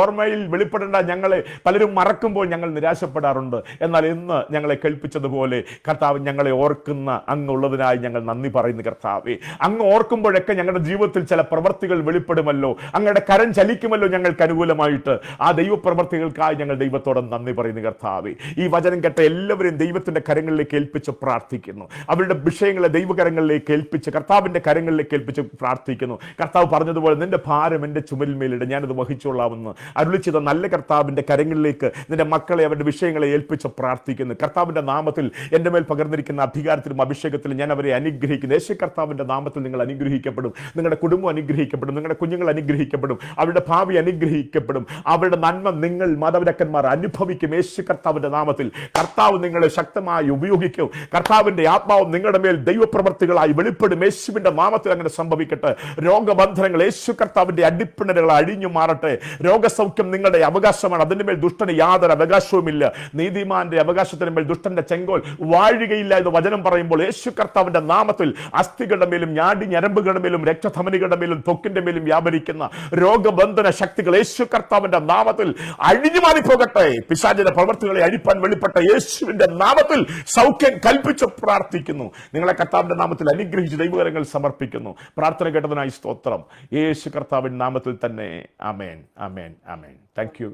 ഓർമ്മയിൽ വെളിപ്പെടേണ്ട ഞങ്ങളെ പലരും മറക്കുമ്പോൾ ഞങ്ങൾ നിരാശപ്പെടാറുണ്ട്. എന്നാൽ ഇന്ന് ഞങ്ങളെ കേൾപ്പിച്ചതുപോലെ കർത്താവ്, ഞങ്ങളെ ഓർക്കുന്ന അങ്ങുള്ളതിനായി ഞങ്ങൾ നന്ദി പറയുന്നു. കർത്താവെ, അങ്ങ് ഓർക്കുമ്പോഴൊക്കെ ഞങ്ങളുടെ ജീവിതത്തിൽ ചില പ്രവർത്തികൾ വെളിപ്പെടുമല്ലോ, അങ്ങയുടെ കരം ചലിക്കുമല്ലോ ഞങ്ങൾക്ക് അനുകൂലമായിട്ട്. ആ ദൈവപ്രവർത്തികൾക്കായി ഞങ്ങൾ ദൈവത്തോട് നന്ദി പറയുന്നു. കർത്താവെ, ഈ വചനം കേട്ട എല്ലാവരെയും ദൈവത്തിന്റെ കരങ്ങളിലേക്ക് ഏൽപ്പിച്ച് പ്രാർത്ഥിക്കുന്നു. അവരുടെ വിഷയങ്ങളെ ദൈവകരങ്ങളിലേക്ക് ഏൽപ്പിച്ച്, കർത്താവിന്റെ കരങ്ങളിലേക്ക് ഏൽപ്പിച്ച് പ്രാർത്ഥിക്കുന്നു. കർത്താവ് പറഞ്ഞതുപോലെ, നിന്റെ ഭാരം എൻ്റെ ചുമലിന്മേലിട്ട് ഞാനത് വഹിച്ചോളാമെന്ന് അരുളിച്ചത് നല്ല കർത്താവിന്റെ കരങ്ങളിലേക്ക് നിന്റെ മക്കളെ, അവരുടെ വിഷയങ്ങളെ ഏൽപ്പിച്ച് പ്രാർത്ഥിക്കുന്നു. കർത്താവിന്റെ നാമത്തിൽ എൻ്റെ മേൽ പകർന്നിരിക്കുന്ന അധികാരത്തിലും അഭിഷേകത്തിലും ഞാൻ അവരെ അനുഗ്രഹിക്കുന്നു. യേശു കർത്താവിന്റെ നാമത്തിൽ നിങ്ങൾ അനുഗ്രഹിക്കപ്പെടും. നിങ്ങളുടെ കുടുംബം അനുഗ്രഹിക്കപ്പെടും. നിങ്ങളുടെ കുഞ്ഞുങ്ങൾ അനുഗ്രഹിക്കപ്പെടും. അവരുടെ ഭാവി അനുഗ്രഹിക്കപ്പെടും. അവരുടെ നന്മ നിങ്ങൾ മാതാപിതാക്കന്മാർ അനുഭവിക്കും. യേശു കർത്താവിന്റെ നാമത്തിൽ കർത്താവ് നിങ്ങളെ ശക്തമായി ഉപയോഗിക്കും. കർത്താവിന്റെ ആത്മാവ് നിങ്ങളുടെ മേൽ ദൈവപ്രവർത്തികളായി വെളിപ്പെടും. യേശുവിന്റെ നാമത്തിൽ അങ്ങനെ സംഭവിക്കട്ടെ. രോഗബന്ധനങ്ങൾ യേശു കർത്താവിന്റെ അടിപ്പിണരുകൾ അഴിഞ്ഞു മാറട്ടെ. രോഗസൗഖ്യം നിങ്ങളുടെ അവകാശമാണ്. അതിന്റെ മേൽ ദുഷ്ടന് യാതൊരു അവകാശവുമില്ല. നീതിമാന്റെ അവകാശത്തിന് മേൽ ദുഷ്ടന്റെ ചെങ്കോൽ വാഴുകയില്ല എന്ന് വചനം പറയുമ്പോൾ യേശു കർത്താവിന്റെ നാമത്തിൽ അസ്ഥികളുടെ മേലും ഞാടി ഞരമ്പുകളുടെ മേലും രക്തധമനികളുടെ മേലും ത്വക്കിന്റെ മേലും വ്യാപരിക്കുന്ന രോഗബന്ധന ശക്തികൾ യേശു കർത്താവിന്റെ നാമത്തിൽ അഴിഞ്ഞു മാറിപ്പോകട്ടെ. പിശാചിന്റെ പ്രവർത്തികളെ അഴിപ്പാൻ വെളിപ്പെട്ട യേശുവിന്റെ നാമത്തിൽ സൗഖ്യം കൽപ്പിച്ച് പ്രാർത്ഥിക്കുന്നു. നിങ്ങളെ കർത്താവിന്റെ നാമത്തിൽ അനുഗ്രഹിച്ച് ദൈവകരങ്ങൾ സമർപ്പിക്കുന്നു. പ്രാർത്ഥന കേട്ടതിനായി സ്തോത്രം. യേശു കർത്താവിന്റെ നാമത്തിൽ തന്നെ. ആമേൻ, ആമേൻ, ആമേൻ. Thank U.